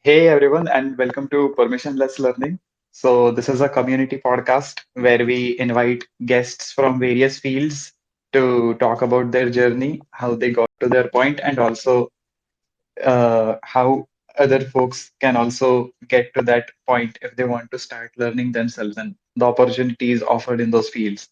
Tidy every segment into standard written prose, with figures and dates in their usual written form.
Hey everyone, and welcome to Permissionless Learning. So, this is a community podcast where we invite guests from various fields to talk about their journey, how they got to their point, and also how other folks can also get to that point if they want to start learning themselves and the opportunities offered in those fields.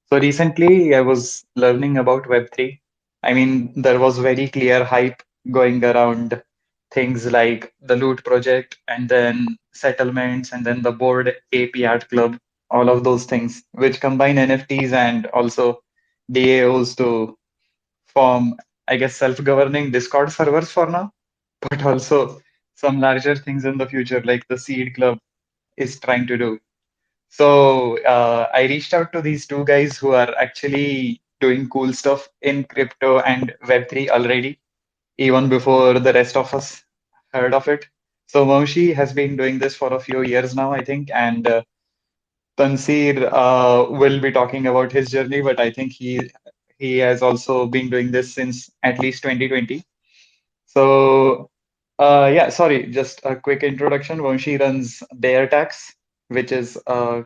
So, recently I was learning about Web3. I mean, there was very clear hype going around things like the Loot project and then settlements and then the board AP Art Club, all of those things, which combine NFTs and also DAOs to form, I guess, self-governing Discord servers for now, but also some larger things in the future, like the Seed Club is trying to do. So I reached out to these two guys who are actually doing cool stuff in crypto and Web3 already, even before the rest of us heard of it. So Vamshi has been doing this for a few years now, I think, and Tanseer will be talking about his journey, but I think he has also been doing this since at least 2020. So yeah, sorry, just a quick introduction. Vamshi runs BearTax, which is a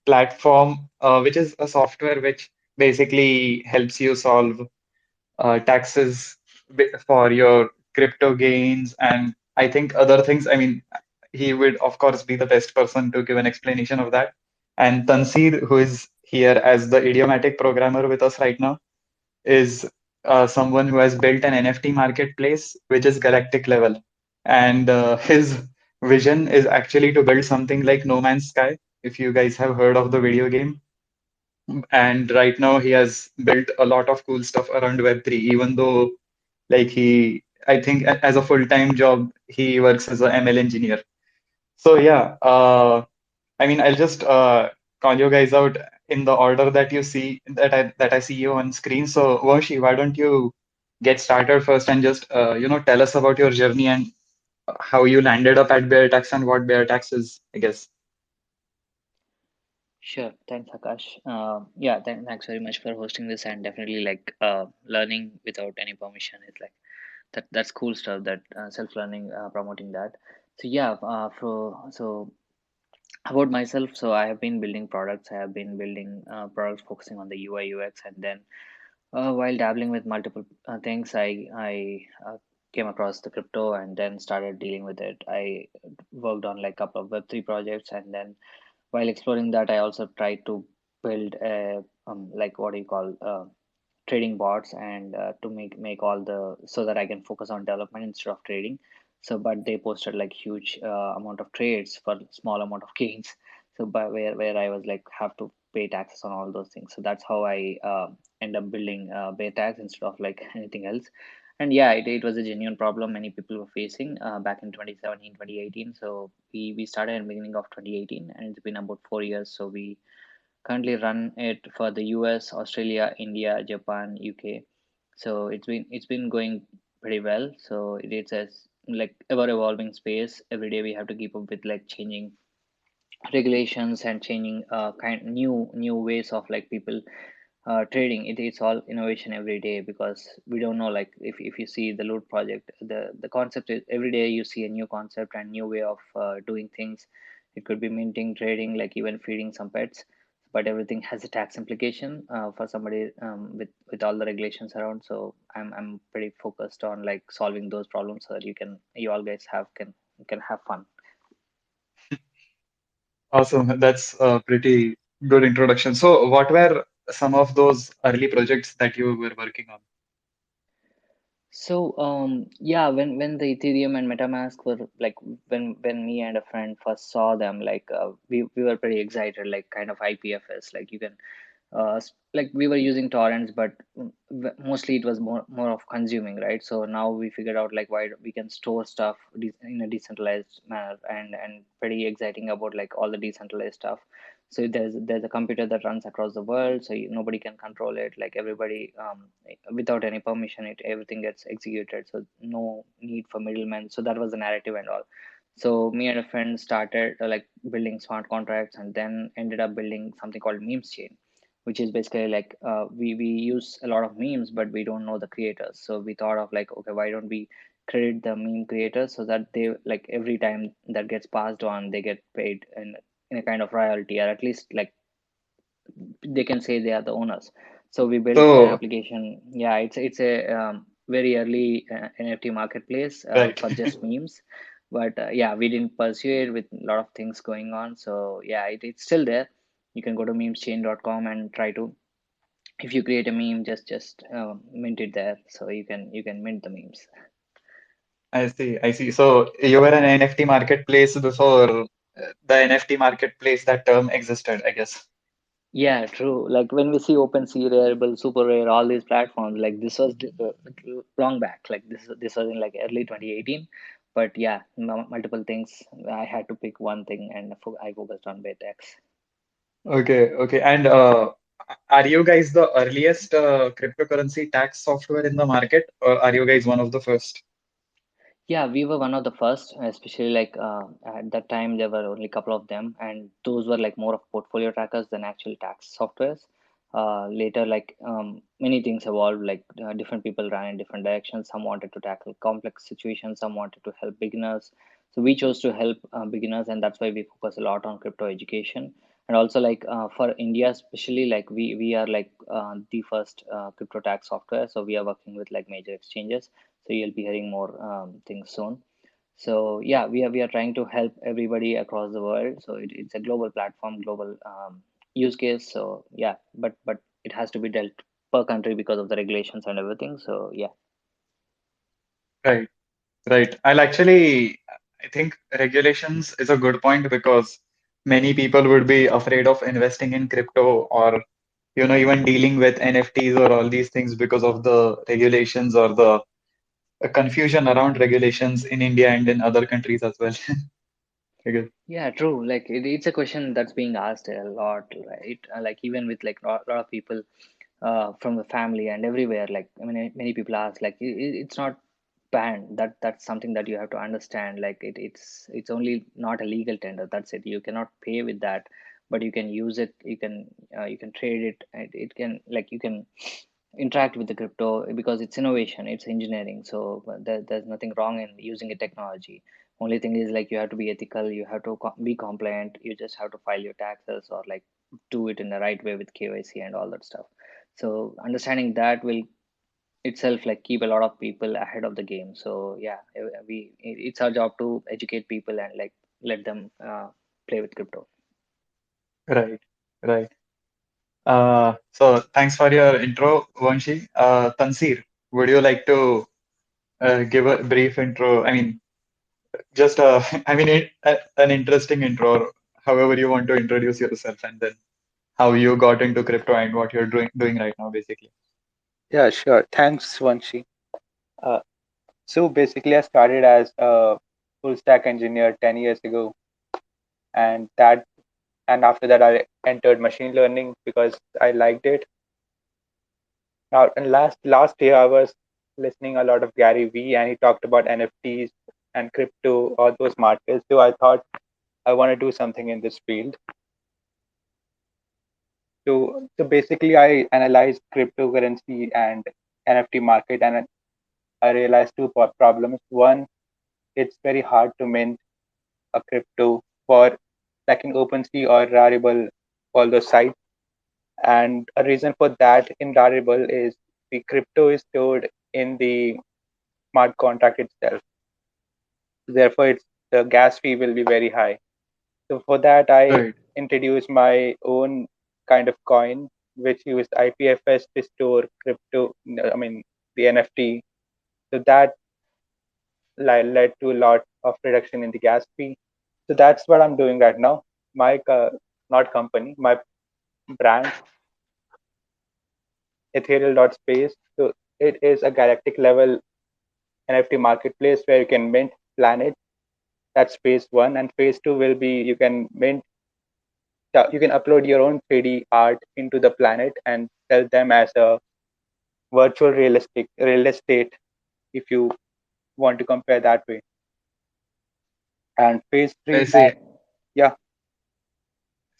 platform, which is a software which basically helps you solve taxes for your crypto gains and I think other things. I mean, he would of course be the best person to give an explanation of that. And Tanseer, who is here as the idiomatic programmer with us right now, is someone who has built an NFT marketplace, which is galactic level. And his vision is actually to build something like No Man's Sky, if you guys have heard of the video game. And right now he has built a lot of cool stuff around Web3, even though like I think as a full-time job, he works as a ML engineer. So yeah, I mean, I'll just call you guys out in the order that you see that I see you on screen. So Vashi, why don't you get started first and just tell us about your journey and how you landed up at Bear Tax and what Bear Tax is, I guess. Sure. Thanks, Akash. Yeah, thanks very much for hosting this and definitely like learning without any permission is like that's cool stuff that self-learning promoting that. So yeah, so about myself, so I have been building products. I have been building products focusing on the UI UX, and then while dabbling with multiple things, I came across the crypto and then started dealing with it. I worked on like a couple of Web3 projects, and then while exploring that, I also tried to build a like what do you call trading bots and to make all the so that I can focus on development instead of trading. So, but they posted like huge amount of trades for small amount of gains. So, by where I was like have to pay taxes on all those things. So that's how I end up building pay tax instead of like anything else. And yeah, it was a genuine problem many people were facing back in 2017, 2018. So we started in the beginning of 2018 and it's been about 4 years. So we currently run it for the US, Australia, India, Japan, UK. So it's been going pretty well. So it's a like ever evolving space. Every day we have to keep up with like changing regulations and changing new ways of like people trading. It's all innovation every day because we don't know like if you see the loot project, the concept is every day you see a new concept and new way of doing things. It could be minting, trading, like even feeding some pets, but everything has a tax implication for somebody with all the regulations around. So I'm pretty focused on like solving those problems so that you all guys can have fun. Awesome. That's a pretty good introduction. So, what were some of those early projects that you were working on? So yeah, when the Ethereum and MetaMask were like when me and a friend first saw them, like we were pretty excited, like kind of IPFS, like you can like we were using torrents, but mostly it was more of consuming, right? So now we figured out like why we can store stuff in a decentralized manner, and pretty exciting about like all the decentralized stuff. So there's a computer that runs across the world, so nobody can control it. Like everybody, without any permission, everything gets executed. So no need for middlemen. So that was the narrative and all. So me and a friend started like building smart contracts, and then ended up building something called memes chain, which is basically like we use a lot of memes but we don't know the creators. So we thought of like, okay, why don't we credit the meme creators so that they like every time that gets passed on, they get paid in a kind of royalty, or at least like they can say they are the owners. So we built an So, application. Yeah, it's a very early NFT marketplace right. for just memes, but yeah, we didn't pursue it with a lot of things going on. So yeah, it's still there. You can go to memeschain.com and try to, if you create a meme, just mint it there, so you can mint the memes. I see. I see. So you were an NFT marketplace before the NFT marketplace, that term existed, I guess. Yeah, true. Like when we see OpenSea, Rarible, Super Rare, all these platforms, like this was long back. Like this was in like early 2018. But yeah, multiple things. I had to pick one thing, and I focused on BitX. Okay, okay. And are you guys the earliest cryptocurrency tax software in the market, or are you guys one of the first? Yeah, we were one of the first, especially like at that time there were only a couple of them, and those were like more of portfolio trackers than actual tax softwares. Later, like many things evolved. Like different people ran in different directions. Some wanted to tackle complex situations. Some wanted to help beginners. So we chose to help beginners, and that's why we focus a lot on crypto education. And also, like for India, especially, like we are like the first crypto tax software. So we are working with like major exchanges, so you'll be hearing more things soon. So yeah, we are trying to help everybody across the world, so it's a global platform, global use case. So yeah, but it has to be dealt per country because of the regulations and everything. So yeah. Right, right. I'll actually, I think regulations is a good point because many people would be afraid of investing in crypto or, even dealing with NFTs or all these things because of the regulations or the confusion around regulations in India and in other countries as well. I guess. Yeah, true. Like it's a question that's being asked a lot, right? Like even with like lot of people from the family and everywhere. Like I mean, many people ask, like it's not banned. That's something that you have to understand. Like it's only not a legal tender. That's it. You cannot pay with that, but you can use it. You can trade it. And it can, like, you can interact with the crypto because it's innovation, it's engineering. So there's nothing wrong in using a technology. Only thing is, like, you have to be ethical, you have to be compliant, you just have to file your taxes, or like do it in the right way with KYC and all that stuff. So understanding that will itself like keep a lot of people ahead of the game. So yeah, it's our job to educate people and like let them play with crypto. Right, right. So thanks for your intro, Vanshi. Tanseer, would you like to give a brief intro? I mean, just an interesting intro, or however you want to introduce yourself, and then how you got into crypto and what you're doing right now, basically. Yeah, sure. Thanks, Vanshi. Uh, so basically, I started as a full stack engineer 10 years ago, and after that, I entered machine learning because I liked it. Now, and last year, I was listening a lot of Gary Vee, and he talked about NFTs and crypto, all those markets. So I thought I want to do something in this field. So basically, I analyzed cryptocurrency and NFT market, and I realized two problems. One, it's very hard to mint a crypto for like in OpenSea or Rarible, all those sites. And a reason for that in Rarible is the crypto is stored in the smart contract itself. Therefore, the gas fee will be very high. So for that, I Right. introduced my own kind of coin, which used IPFS to store crypto. I mean the NFT. So that led to a lot of reduction in the gas fee. So that's what I'm doing right now. My not company, my brand, ethreal.space. So it is a galactic level NFT marketplace where you can mint planet. That's phase one, and phase two will be you can upload your own 3D art into the planet and sell them as a virtual real estate if you want to compare that way. And phase I three, see. yeah,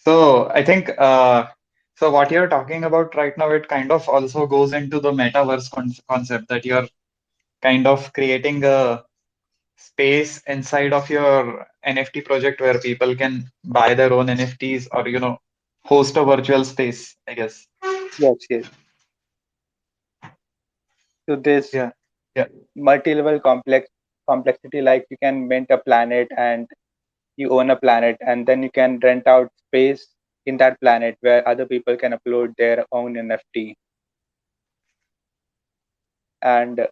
So I think so what you're talking about right now, it kind of also goes into the metaverse concept that you're kind of creating a space inside of your NFT project where people can buy their own NFTs or, host a virtual space, I guess. Yes, yes. So this Yeah. Yeah. multi-level complexity, like you can mint a planet and you own a planet, and then you can rent out space in that planet where other people can upload their own NFT. And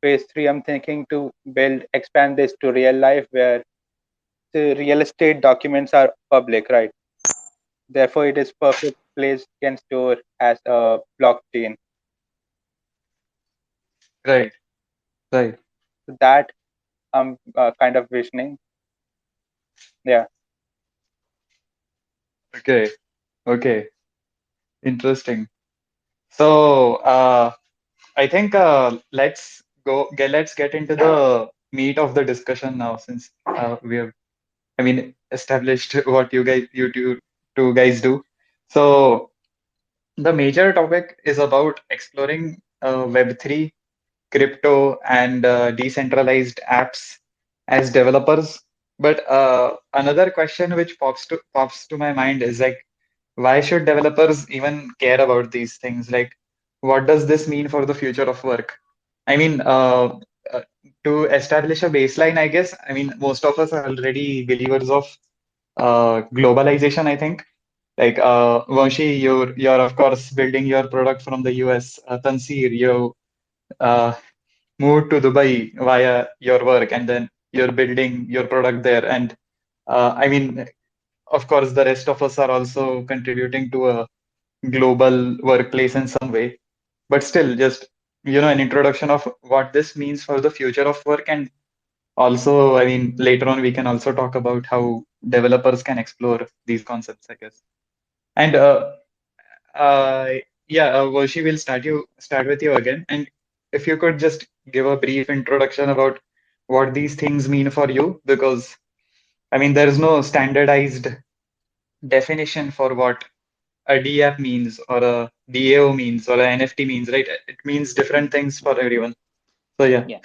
phase three, I'm thinking to expand this to real life where the real estate documents are public, right? Therefore, it is perfect place can store as a blockchain. Right. Right. So that I'm kind of visioning. Yeah, Okay. Okay. Interesting. So, I think let's get into the meat of the discussion now, since we have, I mean, established what two guys do. So the major topic is about exploring Web3, crypto, and decentralized apps as developers. But another question which pops to my mind is like, why should developers even care about these things? Like, what does this mean for the future of work? I mean, uh, to establish a baseline, I guess, I mean, most of us are already believers of globalization, I think. Like, Vamshi, you're of course building your product from the US. Tanseer, you uh, moved to Dubai via your work, and then you're building your product there. And I mean, of course, the rest of us are also contributing to a global workplace in some way. But still, just an introduction of what this means for the future of work, and also, I mean, later on we can also talk about how developers can explore these concepts, I guess. And uh, yeah, Vashi, will start with you again. And if you could just give a brief introduction about what these things mean for you, because I mean, there is no standardized definition for what a dApp means or a DAO means or a NFT means, right? It means different things for everyone. So yeah, Yeah.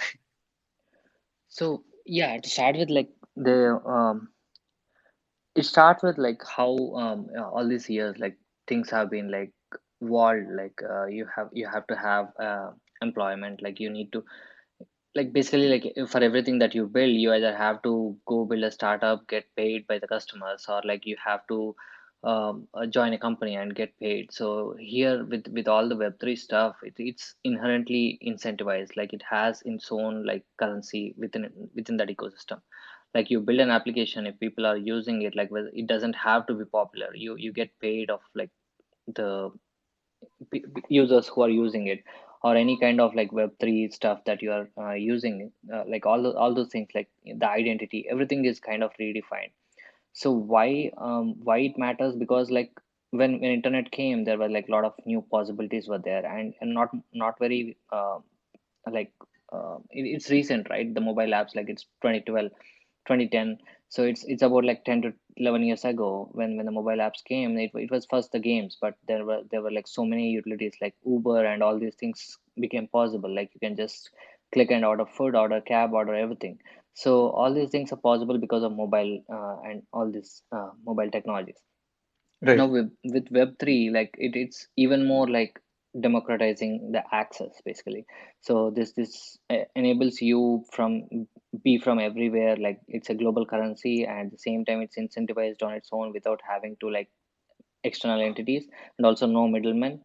So yeah, to start with, like the it starts with like how all these years like things have been like walled. Like you have to have employment. Like you need to, like basically, like for everything that you build, you either have to go build a startup, get paid by the customers, or like you have to join a company and get paid. So here with all the Web3 stuff, it's inherently incentivized. Like it has its own like currency within that ecosystem. Like you build an application, if people are using it, like it doesn't have to be popular. You get paid of like the users who are using it, or any kind of like Web3 stuff that you are using, like all those things, like the identity, everything is kind of redefined. So why it matters? Because like when internet came, there were like a lot of new possibilities were there, and not very like it's recent, right? The mobile apps, like it's 2012, 2010. So it's about like 10 to 11 years ago when the mobile apps came. It was first the games, but there were like so many utilities like Uber, and all these things became possible. Like you can just click and order food, order cab, order everything. So all these things are possible because of mobile and all these mobile technologies. Now right, with Web3, like it's even more like democratizing the access basically. So this enables you from be from everywhere. Like it's a global currency, and at the same time it's incentivized on its own without having to like external entities, and also no middlemen.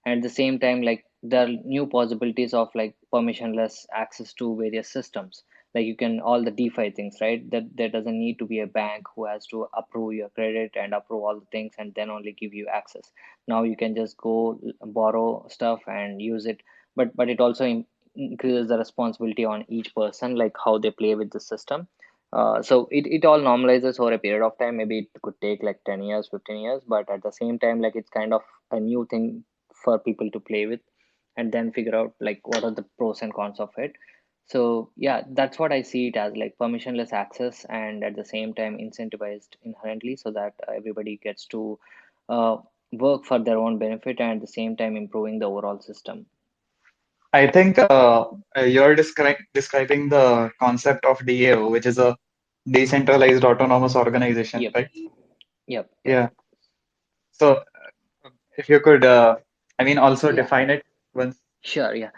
And at the same time, like there are new possibilities of like permissionless access to various systems. Like you can all the DeFi things, right? That there doesn't need to be a bank who has to approve your credit and approve all the things and then only give you access. Now you can just go borrow stuff and use it. But it also increases the responsibility on each person, like how they play with the system. So it all normalizes over a period of time. Maybe it could take like 10 years, 15 years, but at the same time, like it's kind of a new thing for people to play with and then figure out like what are the pros and cons of it. So yeah, that's what I see it as, like permissionless access, and at the same time incentivized inherently, so that everybody gets to uh, work for their own benefit and at the same time improving the overall system. I think you're describing the concept of DAO, which is a decentralized autonomous organization, Yep, right? yep. Yeah. So if you could, I mean, also Yeah, define it once. sure, yeah.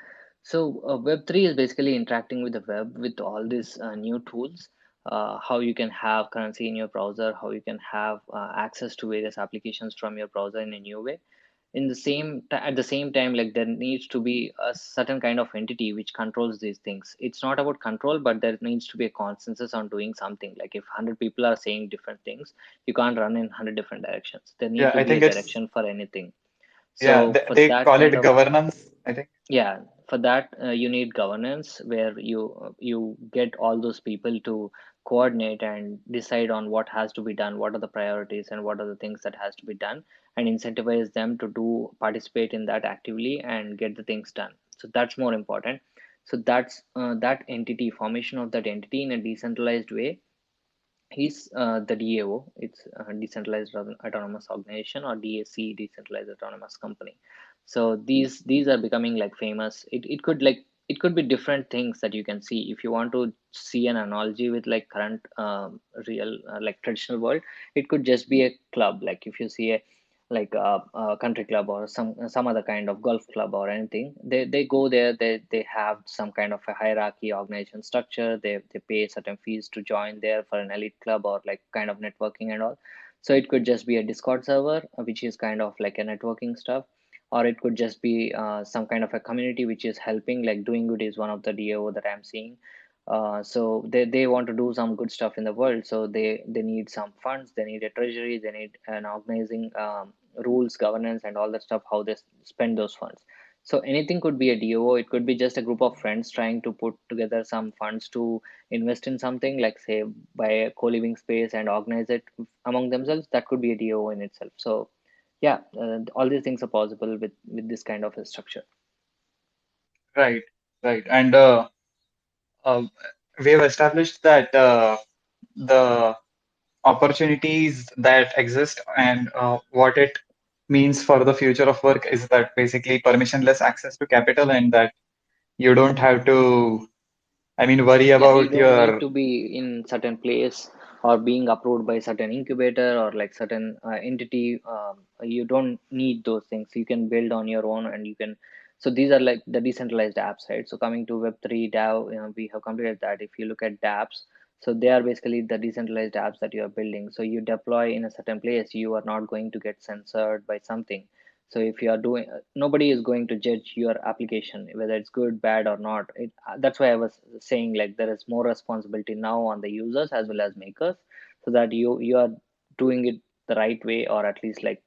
So Web3 is basically interacting with the web with all these new tools. How you can have currency in your browser, how you can have access to various applications from your browser in a new way. In the at the same time, like there needs to be a certain kind of entity which controls these things. It's not about control, but there needs to be a consensus on doing something. Like if 100 people are saying different things, you can't run in 100 different directions. There need Yeah, to I be a think it's, direction for anything. yeah, So for they that call kind it of, governance, I think. yeah, for that you need governance where you get all those people to coordinate and decide on what has to be done, what are the priorities and what are the things that has to be done, and incentivize them to do participate in that actively and get the things done. So that's more important. So that's that entity formation of that entity in a decentralized way. He's the DAO. It's a decentralized autonomous organization, or DAC, decentralized autonomous company. So these are becoming like famous. It could like it could be different things that you can see. If you want to see an analogy with like current real like traditional world, it could just be a club. Like if you see like a country club or some other kind of golf club or anything, they go there, they have some kind of a hierarchy organization structure. They pay certain fees to join there for an elite club or like kind of networking and all. So it could just be a Discord server, which is kind of like a networking stuff, or it could just be some kind of a community which is helping. Like doing good is one of the DAO that I'm seeing. So they want to do some good stuff in the world, so they need some funds, they need a treasury, they need an organizing rules, governance, and all that stuff, how they spend those funds. So anything could be a DAO. It could be just a group of friends trying to put together some funds to invest in something, like say buy a co-living space and organize it among themselves. That could be a DAO in itself. So yeah, all these things are possible with this kind of a structure. Right, right. And uh, we have established that the opportunities that exist and what it means for the future of work is that basically permissionless access to capital, and that you don't have to, I mean, worry Yeah, you about don't need your, to be in certain place or being approved by certain incubator or like certain entity. You don't need those things. You can build on your own, and you can. So these are like the decentralized apps, right? So coming to Web3 DAO, we have completed that. If you look at dApps, so they are basically the decentralized apps that you are building. So you deploy in a certain place, you are not going to get censored by something. So if you are doing, nobody is going to judge your application whether it's good, bad, or not. That's why I was saying like there is more responsibility now on the users as well as makers, so that you are doing it the right way, or at least like,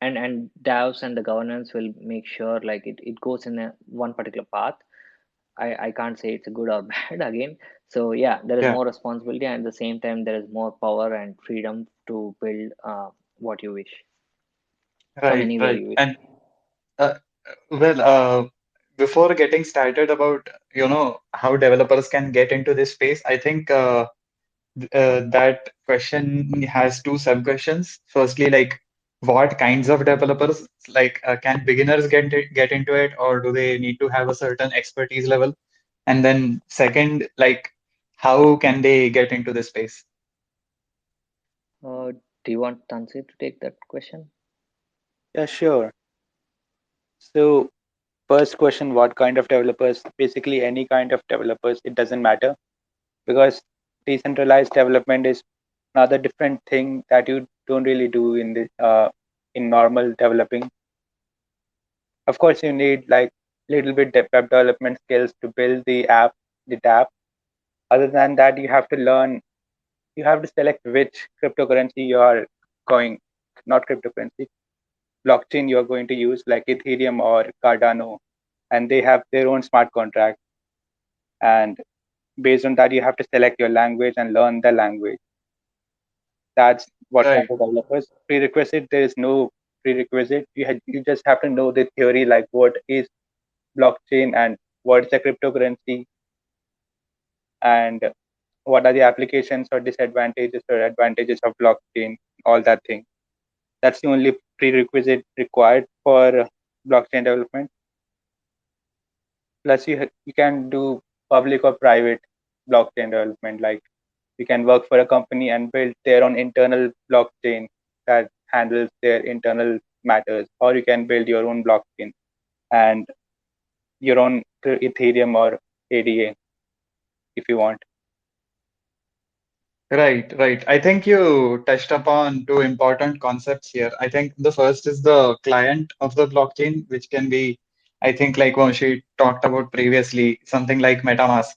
and DAOs and the governance will make sure like it goes in a one particular path. I can't say it's a good or bad again. So yeah, there is yeah, more responsibility, and at the same time there is more power and freedom to build what you wish from right, anywhere right. you wish. And uh, well, before getting started about, how developers can get into this space, I think that question has two sub-questions. Firstly, like what kinds of developers, like can beginners get into it, or do they need to have a certain expertise level? And then second, like how can they get into this space? Do you want Tansy to take that question? Yeah, sure. So, first question, what kind of developers? Basically, any kind of developers, it doesn't matter because decentralized development is another different thing that you don't really do in the in normal developing. Of course, you need like little bit web development skills to build the app, the app. Other than that, you have to learn. You have to select which cryptocurrency you are going, not cryptocurrency, blockchain you are going to use, like Ethereum or Cardano, and they have their own smart contract. And based on that, you have to select your language and learn the language. That's what kind Right, of developers. Prerequisite, there is no prerequisite. You just have to know the theory, like what is blockchain and what is a cryptocurrency and what are the applications or disadvantages or advantages of blockchain, all that thing. That's the only prerequisite required for blockchain development. Plus, you can do public or private blockchain development. Like you can work for a company and build their own internal blockchain that handles their internal matters, or you can build your own blockchain and your own Ethereum or ADA if you want. Right, right. I think you touched upon two important concepts here. I think the first is the client of the blockchain, which can be, I think, like Vamshi talked about previously, something like MetaMask.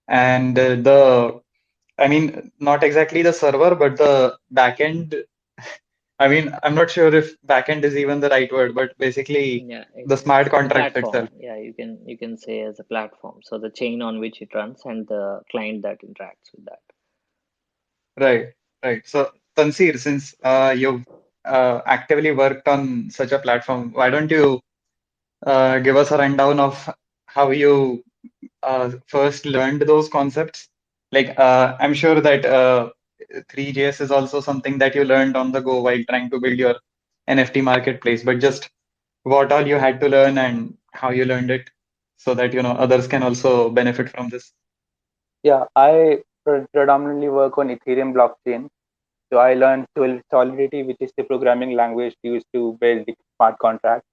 And I mean, not exactly the server, but the backend. I mean, I'm not sure if backend is even the right word, but basically Yeah, the smart it's a contract platform. itself. Yeah, you can say as a platform. So the chain on which it runs and the client that interacts with that. Right, right. So, Tanseer, since you've actively worked on such a platform, why don't you give us a rundown of how you first learned those concepts? Like, I'm sure that 3JS is also something that you learned on the go while trying to build your NFT marketplace, but just what all you had to learn and how you learned it so that, others can also benefit from this. Yeah, I predominantly work on Ethereum blockchain. So I learned Solidity, which is the programming language used to build the smart contract.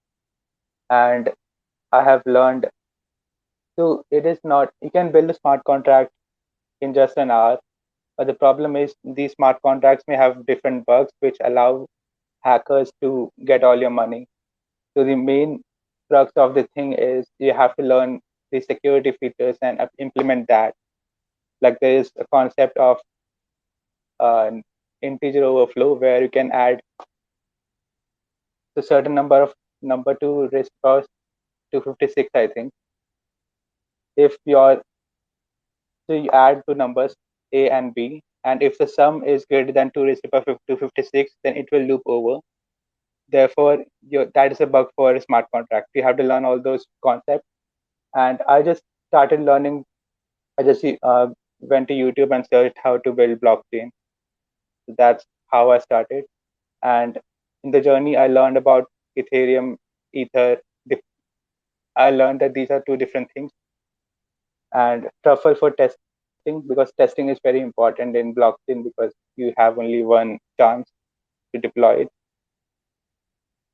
And I have learned, so it is not, you can build a smart contract in just an hour. But the problem is these smart contracts may have different bugs which allow hackers to get all your money. So the main crux of the thing is you have to learn the security features and implement that. Like there is a concept of integer overflow where you can add a certain number of number to raised power 256, I think. If your so you add two numbers a and b, and if the sum is greater than 2 raised to the power 256, then it will loop over. Therefore, that is a bug for a smart contract. You have to learn all those concepts. And I just started learning. I just went to YouTube and searched how to build blockchain. So that's how I started. And in the journey, I learned about Ethereum, Ether. I learned that these are two different things. And Truffle for testing, because testing is very important in blockchain because you have only one chance to deploy it.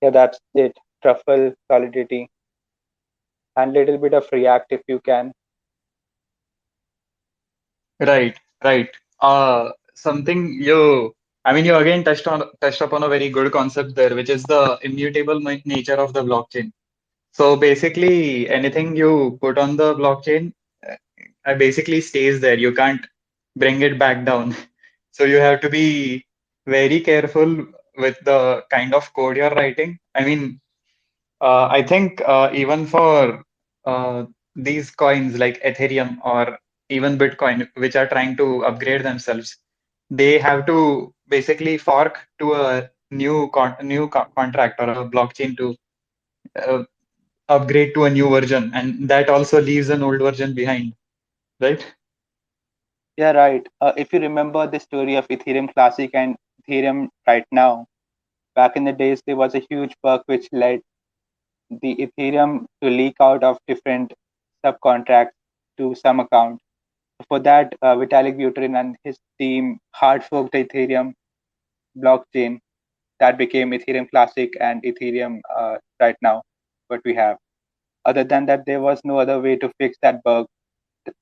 Yeah, that's it. Truffle, Solidity, and little bit of React if you can. Right, right. Something I mean, you again touched upon a very good concept there, which is the immutable nature of the blockchain. So basically, anything you put on the blockchain, basically stays there. You can't bring it back down. So you have to be very careful with the kind of code you're writing. I mean, I think even for these coins like Ethereum or even Bitcoin, which are trying to upgrade themselves, they have to basically fork to a new contract or a blockchain to uh, upgrade to a new version, and that also leaves an old version behind, right? Yeah, right. If you remember the story of Ethereum Classic and Ethereum right now, back in the days, there was a huge bug which led the Ethereum to leak out of different subcontracts to some account. For that, Vitalik Buterin and his team hard forked the Ethereum blockchain that became Ethereum Classic and Ethereum right now, what we have. Other than that, there was no other way to fix that bug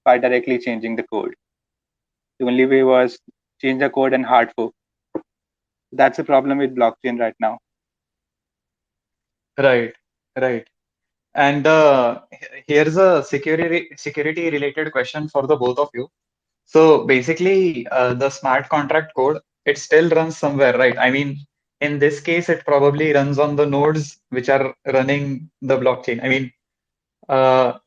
by directly changing the code. The only way was change the code and hard fork. That's a problem with blockchain right now. Right, right. And here's a security related question for the both of you. So basically, the smart contract code, it still runs somewhere, right? I mean, in this case, it probably runs on the nodes which are running the blockchain. I mean, uh,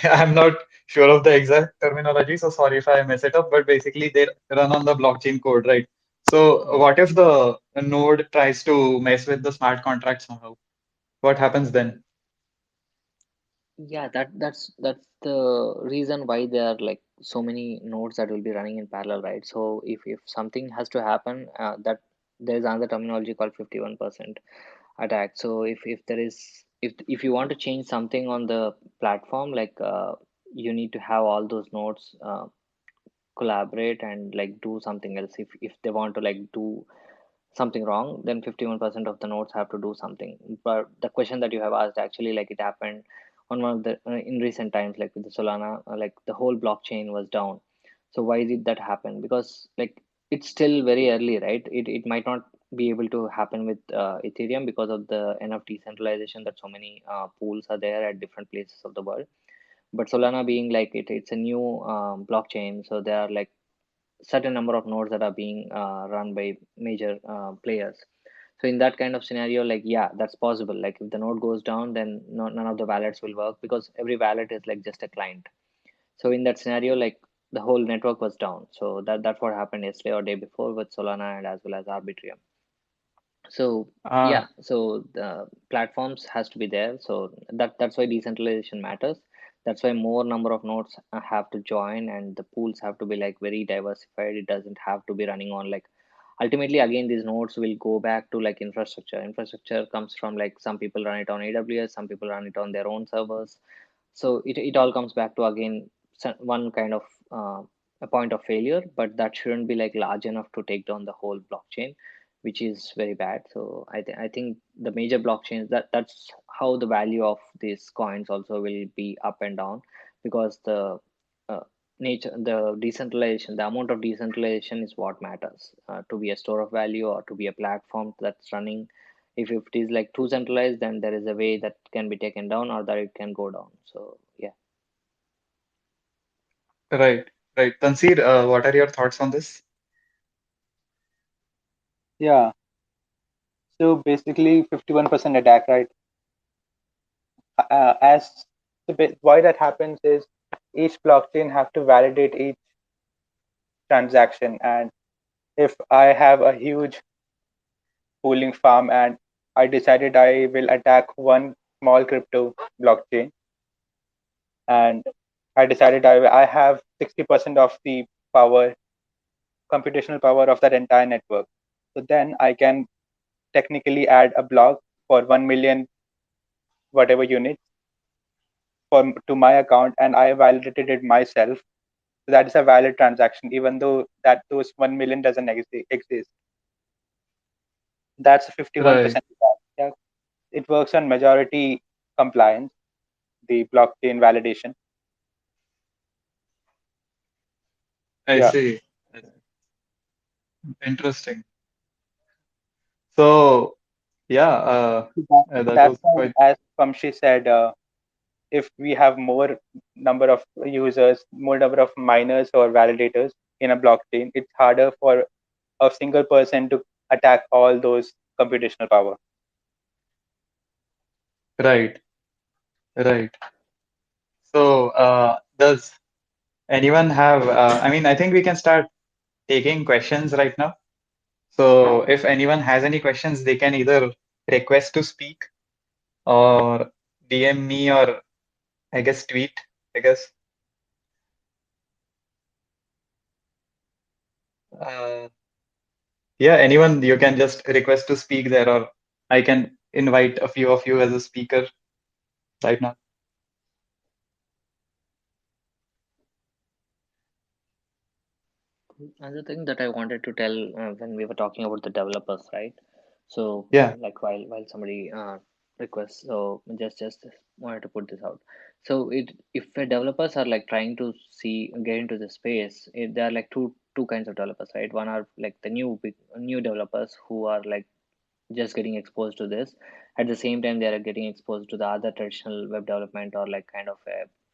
I'm not sure of the exact terminology, so sorry if I mess it up, but basically they run on the blockchain code, right? So what if the node tries to mess with the smart contract somehow? What happens then? Yeah, that's the reason why there are like so many nodes that will be running in parallel, right? So if something has to happen, that there's another terminology called 51% attack. So if there is if you want to change something on the platform, like you need to have all those nodes collaborate and like do something else. If they want to like do something wrong, then 51% of the nodes have to do something. But the question that you have asked, actually, like it happened on one of the in recent times, like with the Solana, like the whole blockchain was down. So why did that happen? Because like it's still very early, right? It might not be able to happen with Ethereum because of the enough decentralization that so many pools are there at different places of the world. But Solana being like it's a new blockchain, so there are like certain number of nodes that are being run by major players. So in that kind of scenario, like yeah, that's possible. Like if the node goes down, then none of the wallets will work because every wallet is like just a client. So in that scenario, like the whole network was down. So that's what happened yesterday or day before with Solana and as well as Arbitrum. So yeah, Ah, so the platforms has to be there. So that's why decentralization matters. That's why more number of nodes have to join, and the pools have to be like very diversified. It doesn't have to be running on like ultimately again these nodes will go back to like infrastructure comes from like some people run it on AWS, some people run it on their own servers. So it all comes back to again one kind of a point of failure, but that shouldn't be like large enough to take down the whole blockchain, which is very bad. So I think the major blockchains, that's how the value of these coins also will be up and down, because the uh, nature, the decentralization, the amount of decentralization is what matters to be a store of value or to be a platform that's running. If it is like too centralized, then there is a way that can be taken down or that it can go down. So yeah. right, right. Tanseer, what are your thoughts on this? Yeah. So basically, 51% attack, right? As why that happens is each blockchain have to validate each transaction, and if I have a huge pooling farm and I decided I will attack one small crypto blockchain, and I decided I have 60% of the power, computational power of that entire network. So then I can technically add a block for 1 million whatever units for to my account, and I validated it myself. So that is a valid transaction, even though that those 1 million doesn't exist. That's a Right, 51%. Yeah, it works on majority compliance, the blockchain validation. I Yeah, see. Interesting. So, yeah, that that's was why, quite as Vamshi said, if we have more number of users, more number of miners or validators in a blockchain, it's harder for a single person to attack all those computational power. right, right. So, does anyone have, I mean, I think we can start taking questions right now. So, if anyone has any questions, they can either request to speak or DM me or I guess tweet, I guess. Uh, yeah, anyone, you can just request to speak there, or I can invite a few of you as a speaker right now. Another thing that I wanted to tell when we were talking about the developers, right? So, Yeah, like while somebody requests, so just wanted to put this out. So, it if the developers are like trying to see get into the space, there are like two kinds of developers, right? One are like the new developers who are like just getting exposed to this. At the same time, they are getting exposed to the other traditional web development or like kind of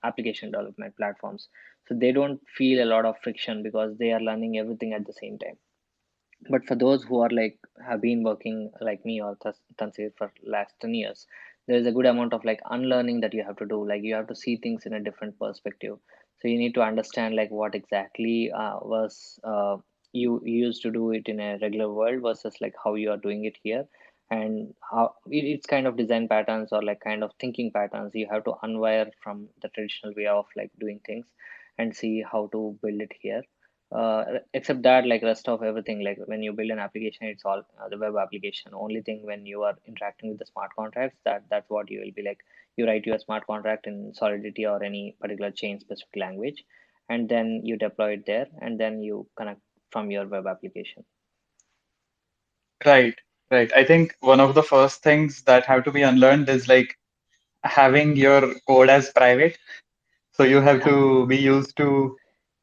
application development platforms. So they don't feel a lot of friction because they are learning everything at the same time. But for those who are like have been working like me or Tanseer for last 10 years, there is a good amount of like unlearning that you have to do. Like you have to see things in a different perspective. So you need to understand like what exactly was you used to do it in a regular world versus like how you are doing it here, and how it's kind of design patterns or like kind of thinking patterns you have to unwire from the traditional way of like doing things and see how to build it here. Except that, like rest of everything, like when you build an application, it's all the web application. Only thing when you are interacting with the smart contracts, that's what you will be like. You write your smart contract in Solidity or any particular chain specific language, and then you deploy it there, and then you connect from your web application. Right, right. I think one of the first things that have to be unlearned is like having your code as private. So you have Yeah, to be used to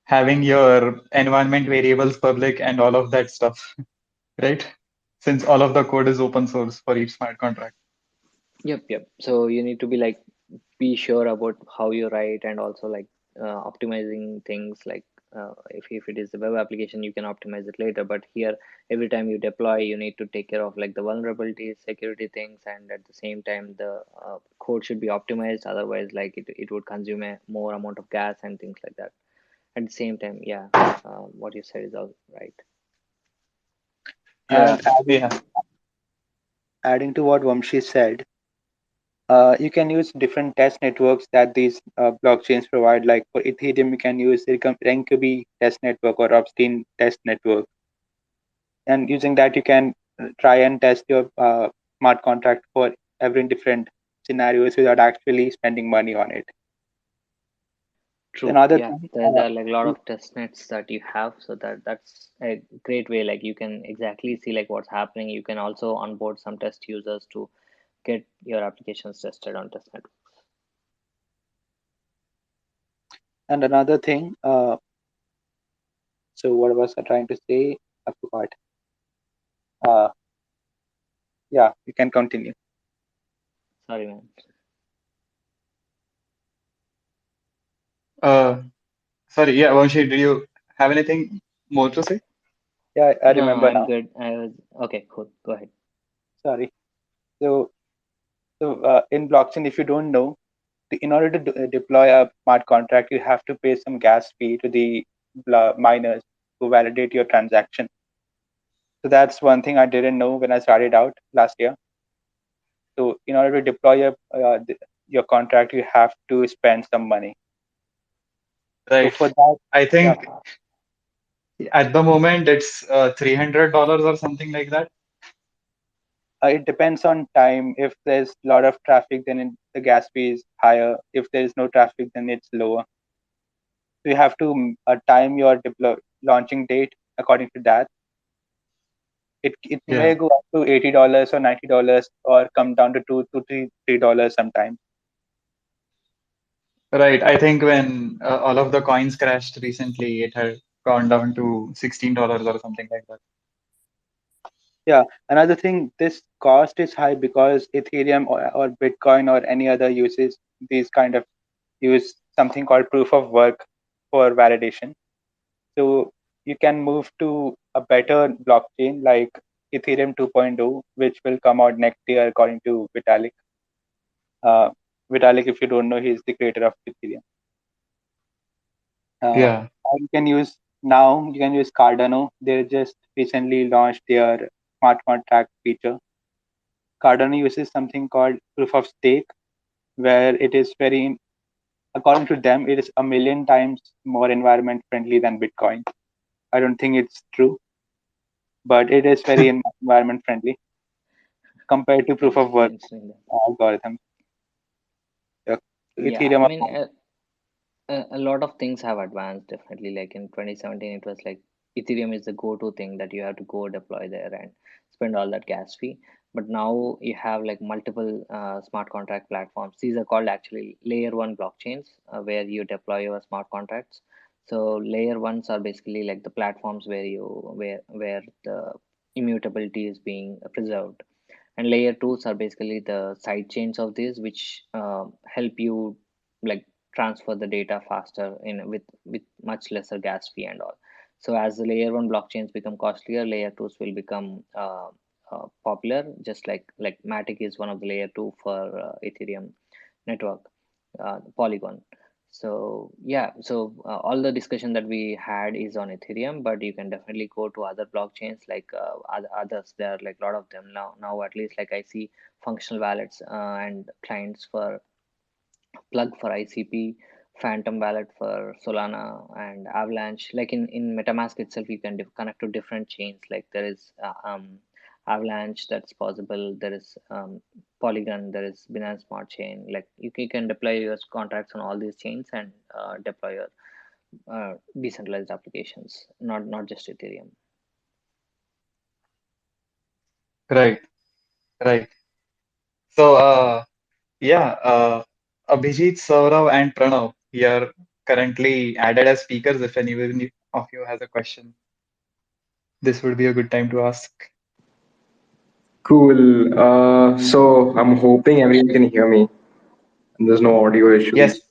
having your environment variables public and all of that stuff, right? Since all of the code is open source for each smart contract. yep. So you need to be like be sure about how you write, and also like optimizing things like if it is a web application, you can optimize it later, but here every time you deploy, you need to take care of like the vulnerabilities, security things, and at the same time the code should be optimized, otherwise like it would consume a more amount of gas and things like that. At the same time, yeah, what you said is all right. Yeah, And yeah, adding to what Vamshi said, you can use different test networks that these blockchains provide. Like for Ethereum, you can use the Renkoby test network or Obsidian test network, and using that, you can try and test your smart contract for every different scenarios without actually spending money on it. True. Another Yeah, thing, there are like a lot of test nets that you have, so that's a great way. Like you can exactly see like what's happening. You can also onboard some test users to get your applications tested on test networks. and another thing. So what was I trying to say? I forgot. Uh, yeah, you can continue. Sorry, man. uh, sorry, yeah, Vamshi, do you have anything more to say? Yeah, I No, remember I'm now. good. I was okay. Cool. Go ahead. Sorry. So, in blockchain, if you don't know, in order to deploy a smart contract, you have to pay some gas fee to the miners who validate your transaction. So that's one thing I didn't know when I started out last year. So in order to deploy your contract, you have to spend some money. So Right. for that, I yeah, think at the moment it's $300 or something like that. it depends on time. If there's a lot of traffic, then the gas fee is higher. If there's no traffic, then it's lower. So you have to time your launching date according to that. It Yeah, may go up to $80 or $90 or come down to $2 to $3 sometimes. right. I think when all of the coins crashed recently, it had gone down to $16 or something like that. Yeah, another thing, this cost is high because Ethereum or Bitcoin or any other uses these kind of use something called proof of work for validation. So you can move to a better blockchain like Ethereum 2.0, which will come out next year according to Vitalik. Uh, Vitalik, if you don't know, he's the creator of Ethereum. Yeah, Or you can use now. You can use Cardano. They just recently launched their smart contract feature. Cardano uses something called proof of stake, where it is very, according to them, it is a million times more environment friendly than Bitcoin. I don't think it's true, but it is very environment friendly compared to proof Thanks of for work mentioning that. algorithm. Yeah. Yeah, I Ethereum, mean, a lot of things have advanced definitely. Like in 2017, it was like Ethereum is the go-to thing that you have to go deploy there and spend all that gas fee. But now you have like multiple smart contract platforms. These are called actually layer one blockchains, where you deploy your smart contracts. So layer ones are basically like the platforms where the immutability is being preserved, and layer twos are basically the side chains of this, which help you like transfer the data faster in with much lesser gas fee and all. So as the layer one blockchains become costlier, layer twos will become popular, just like Matic is one of the layer two for Ethereum network, Polygon. So yeah, so all the discussion that we had is on Ethereum, but you can definitely go to other blockchains like others. There are like a lot of them now. At least like I see functional wallets and clients for Plug for ICP, Phantom wallet for Solana and Avalanche. Like in MetaMask itself, you can connect to different chains. Like there is Avalanche that's possible. There is Polygon. There is Binance Smart Chain. Like you can deploy your contracts on all these chains and deploy your decentralized applications, not just Ethereum. Right, right. So, yeah, Abhijit, Saurav, and Pranav, you're currently added as speakers. If anyone of you has a question, this would be a good time to ask. Cool. So I'm hoping everyone can hear me. And there's no audio Yes, issues.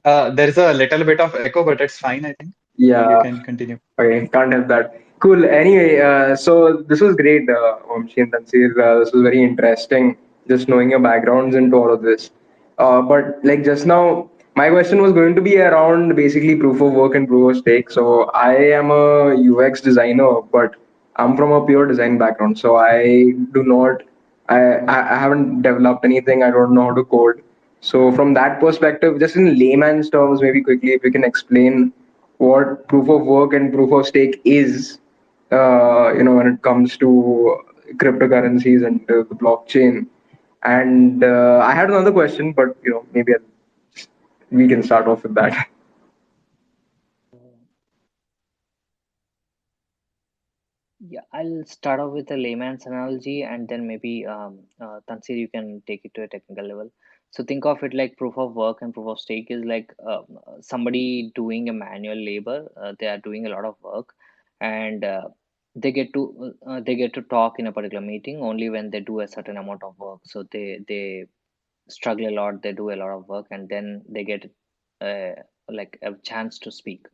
there's a little bit of echo, but it's fine, I think. You Yeah. can continue. Okay. Can't help that. Cool. Anyway, so this was great, Vamshi and Tanseer. This was very interesting. Just knowing your backgrounds into all of this. But like just now, my question was going to be around basically proof of work and proof of stake. So I am a UX designer, but I'm from a pure design background. So I do not, I haven't developed anything. I don't know how to code. So from that perspective, just in layman's terms, maybe quickly, if we can explain what proof of work and proof of stake is, when it comes to cryptocurrencies and the blockchain. And I had another question, but maybe we can start off with that. Yeah, I'll start off with a layman's analogy, and then maybe Tansir, you can take it to a technical level. So think of it like proof of work and proof of stake is like somebody doing a manual labor. They are doing a lot of work, and they get to talk in a particular meeting only when they do a certain amount of work. So they struggle a lot, they do a lot of work, and then they get uh, like a chance to speak.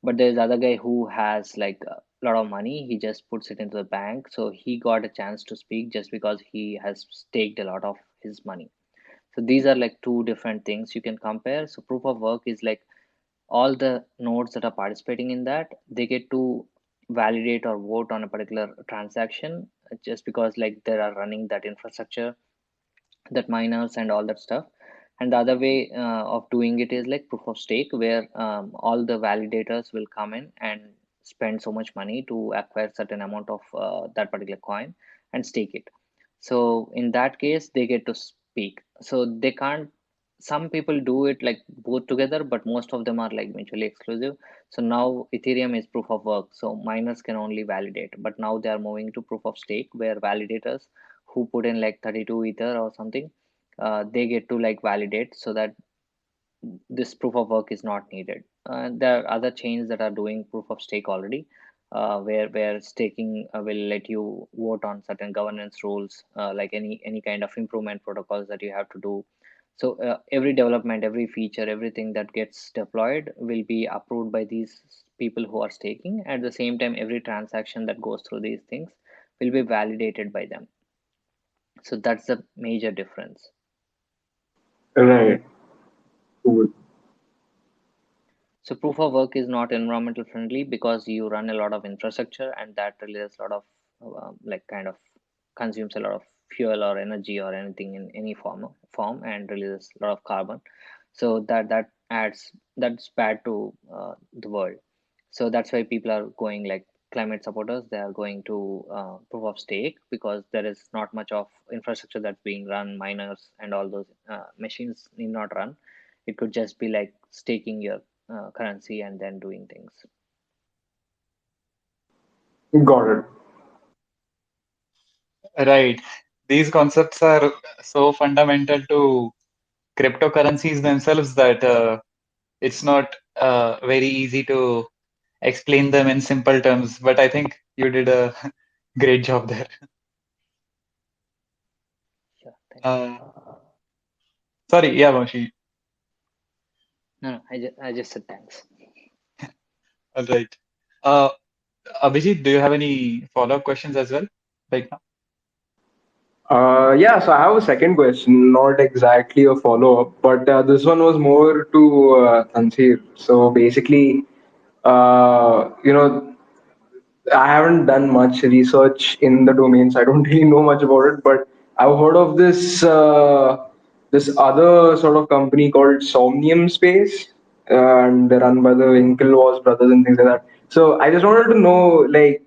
But there's other guy who has like a lot of money, he just puts it into the bank, so he got a chance to speak just because he has staked a lot of his money. So these are like two different things you can compare. So proof of work is like all the nodes that are participating in that, they get to validate or vote on a particular transaction just because like they are running that infrastructure, that miners and all that stuff. And the other way of doing it is like proof of stake, where all the validators will come in and spend so much money to acquire certain amount of that particular coin and stake it. So in that case they get to speak. So they can't, some people do it like both together, but most of them are like mutually exclusive. So now Ethereum is proof of work, so miners can only validate, but now they are moving to proof of stake where validators who put in like 32 ether or something, they get to like validate so that this proof of work is not needed. There are other chains that are doing proof of stake already, where staking will let you vote on certain governance rules, like any kind of improvement protocols that you have to do. So every development, every feature, everything that gets deployed will be approved by these people who are staking. At the same time, every transaction that goes through these things will be validated by them. So that's the major difference. Right. Cool. So proof of work is not environmental friendly because you run a lot of infrastructure, and that releases a lot of like kind of consumes a lot of fuel or energy or anything in any form and releases a lot of carbon. So that adds, that's bad to the world. So that's why people are going like climate supporters. They are going to proof of stake because there is not much of infrastructure that's being run. Miners and all those machines need not run. It could just be like staking your currency and then doing things. Got it. Right. These concepts are so fundamental to cryptocurrencies themselves that it's not very easy to explain them in simple terms. But I think you did a great job there. Sure, thank you. Uh, Sorry, yeah, Vamshi. No, no, I just said thanks. All right. Uh, Abhijit, do you have any follow-up questions as well right now? Yeah, so I have a second question, not exactly a follow up, but this one was more to Tanseer. So basically, you know, I haven't done much research in the domain, so I don't really know much about it. But I've heard of this. this other sort of company called Somnium Space, and they're run by the Winklevoss brothers and things like that. So I just wanted to know, like,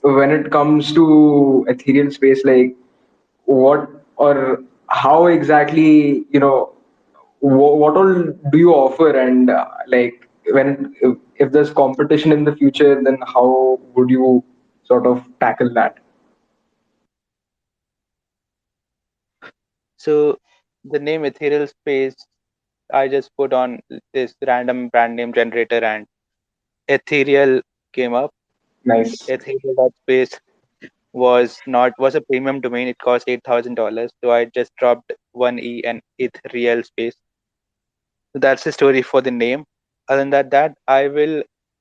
when it comes to ethereal space, like, what or how exactly, what all do you offer, and like, if there's competition in the future, then how would you sort of tackle that? So the name Ethereal Space, I just put on this random brand name generator, and Ethereal came up. Nice. Ethereal.space was a premium domain. It cost $8,000. So I just dropped one E and Ethereal Space. So that's the story for the name. Other than that,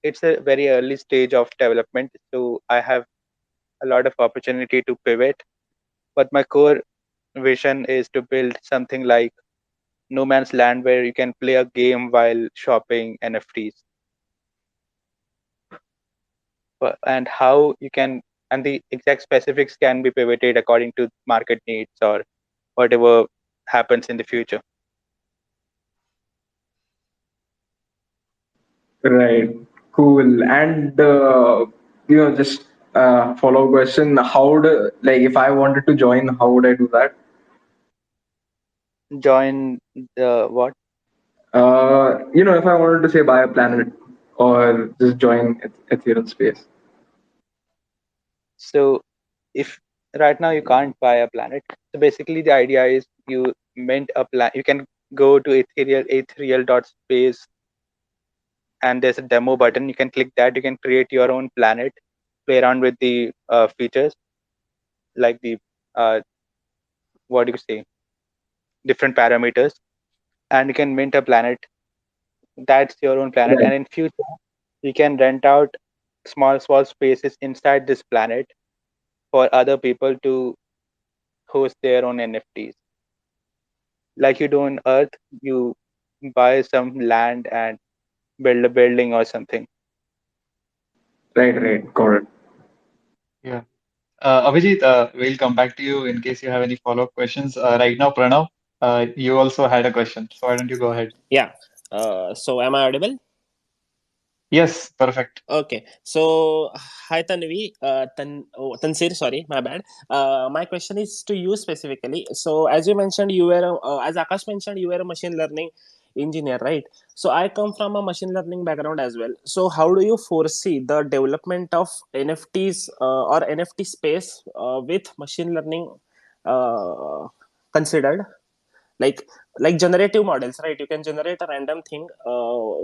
it's a very early stage of development. So I have a lot of opportunity to pivot. But my core vision is to build something like no man's land where you can play a game while shopping NFTs. And how you can, and the exact specifics can be pivoted according to market needs or whatever happens in the future. Right. Cool. And just follow question. How do, like, if I wanted to join, how would I do that? Join the what? If I wanted to say buy a planet or just join Ethereum space. So if right now you can't buy a planet, so basically the idea is you mint a plan. You can go to ethereal.space, and there's a demo button. You can click that. You can create your own planet, play around with the features like the uh, what do you say, different parameters, and you can mint a planet. That's your own planet, Right. and in future you can rent out small spaces inside this planet for other people to host their own NFTs. Like you do on Earth, you buy some land and build a building or something. Right. Right. Got it. Yeah. Abhijit, we'll come back to you in case you have any follow-up questions. Right now, Pranav, you also had a question, so why don't you go ahead? Yeah. So am I audible? Yes, perfect. Okay. So hi Tanvi, Tansir, sorry, my bad. My question is to you specifically. So as you mentioned, as Akash mentioned, you were a machine learning engineer, right? So I come from a machine learning background as well. So how do you foresee the development of NFTs or NFT space with machine learning uh, considered? like like generative models, right? You can generate a random thing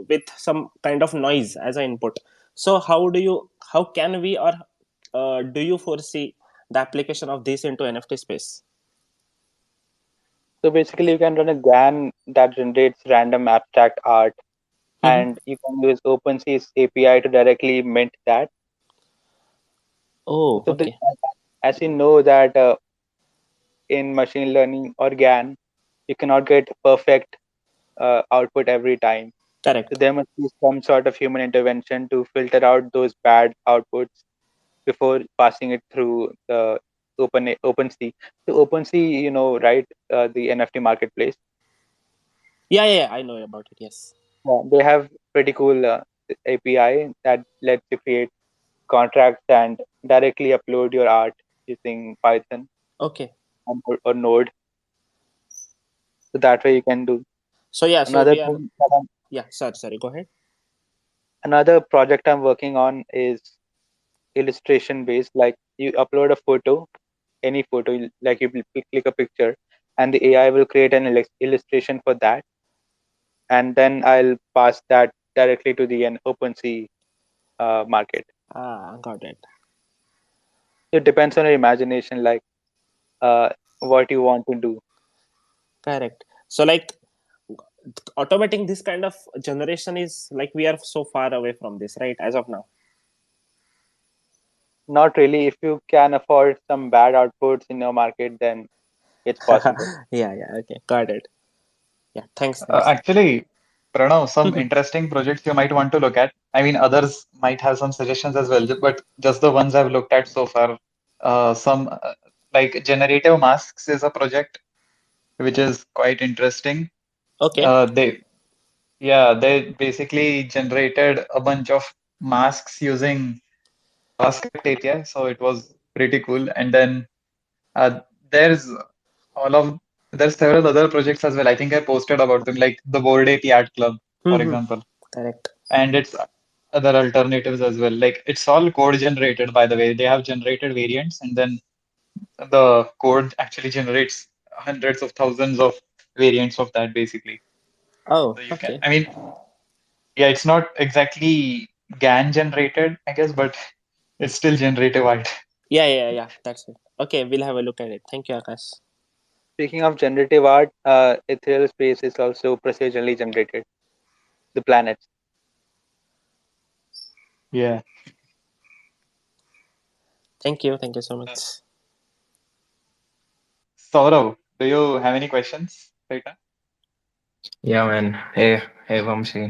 with some kind of noise as an input. So how can we, or do you foresee the application of this into NFT space? So basically, you can run a GAN that generates random abstract art, Mm-hmm. and you can use OpenSea's API to directly mint that. Oh, So okay. as you know that in machine learning or GAN, you cannot get perfect output every time. So Correct. there must be some sort of human intervention to filter out those bad outputs before passing it through the OpenSea. So OpenSea, right, the NFT marketplace. Yeah, I know about it, yes. Yeah, they have pretty cool API that lets you create contracts and directly upload your art using Python Okay. or Node. So that way you can do. So yeah, so Another we are, thing that yeah, sorry, go ahead. another project I'm working on is illustration based. Like you upload a photo, any photo, like you click a picture, and the AI will create an illustration for that, and then I'll pass that directly to the an OpenSea market. Got it. It depends on your imagination, like uh, what you want to do. Correct. So automating this kind of generation is like, we are so far away from this, right, as of now. Not really. If you can afford some bad outputs in your market, then it's possible. Yeah, okay, got it. Yeah, thanks. Actually, Pranav, some interesting projects you might want to look at. I mean, others might have some suggestions as well, but just the ones I've looked at so far. Some like generative masks is a project. which is quite interesting. Okay. Uh, they they basically generated a bunch of masks using JavaScript API, so it was pretty cool. And then uh, there's all of there's several other projects as well. I think I posted about them, like the Bored Ape Yacht Club, for Mm-hmm. example, Correct. and it's other alternatives as well. Like it's all code generated, by the way. They have generated variants, and then the code actually generates hundreds of thousands of variants of that, basically. Oh, So you can, okay. I mean, yeah, it's not exactly GAN generated, I guess, but it's still generative art. Yeah, yeah, yeah. That's it. Okay, we'll have a look at it. Thank you, Akash. Speaking of generative art, ethereal space is also procedurally generated. The planets. Yeah. Thank you. Thank you so Uh, much. Saurav, do you have any questions right now? Yeah, man. Hey, Vamshi.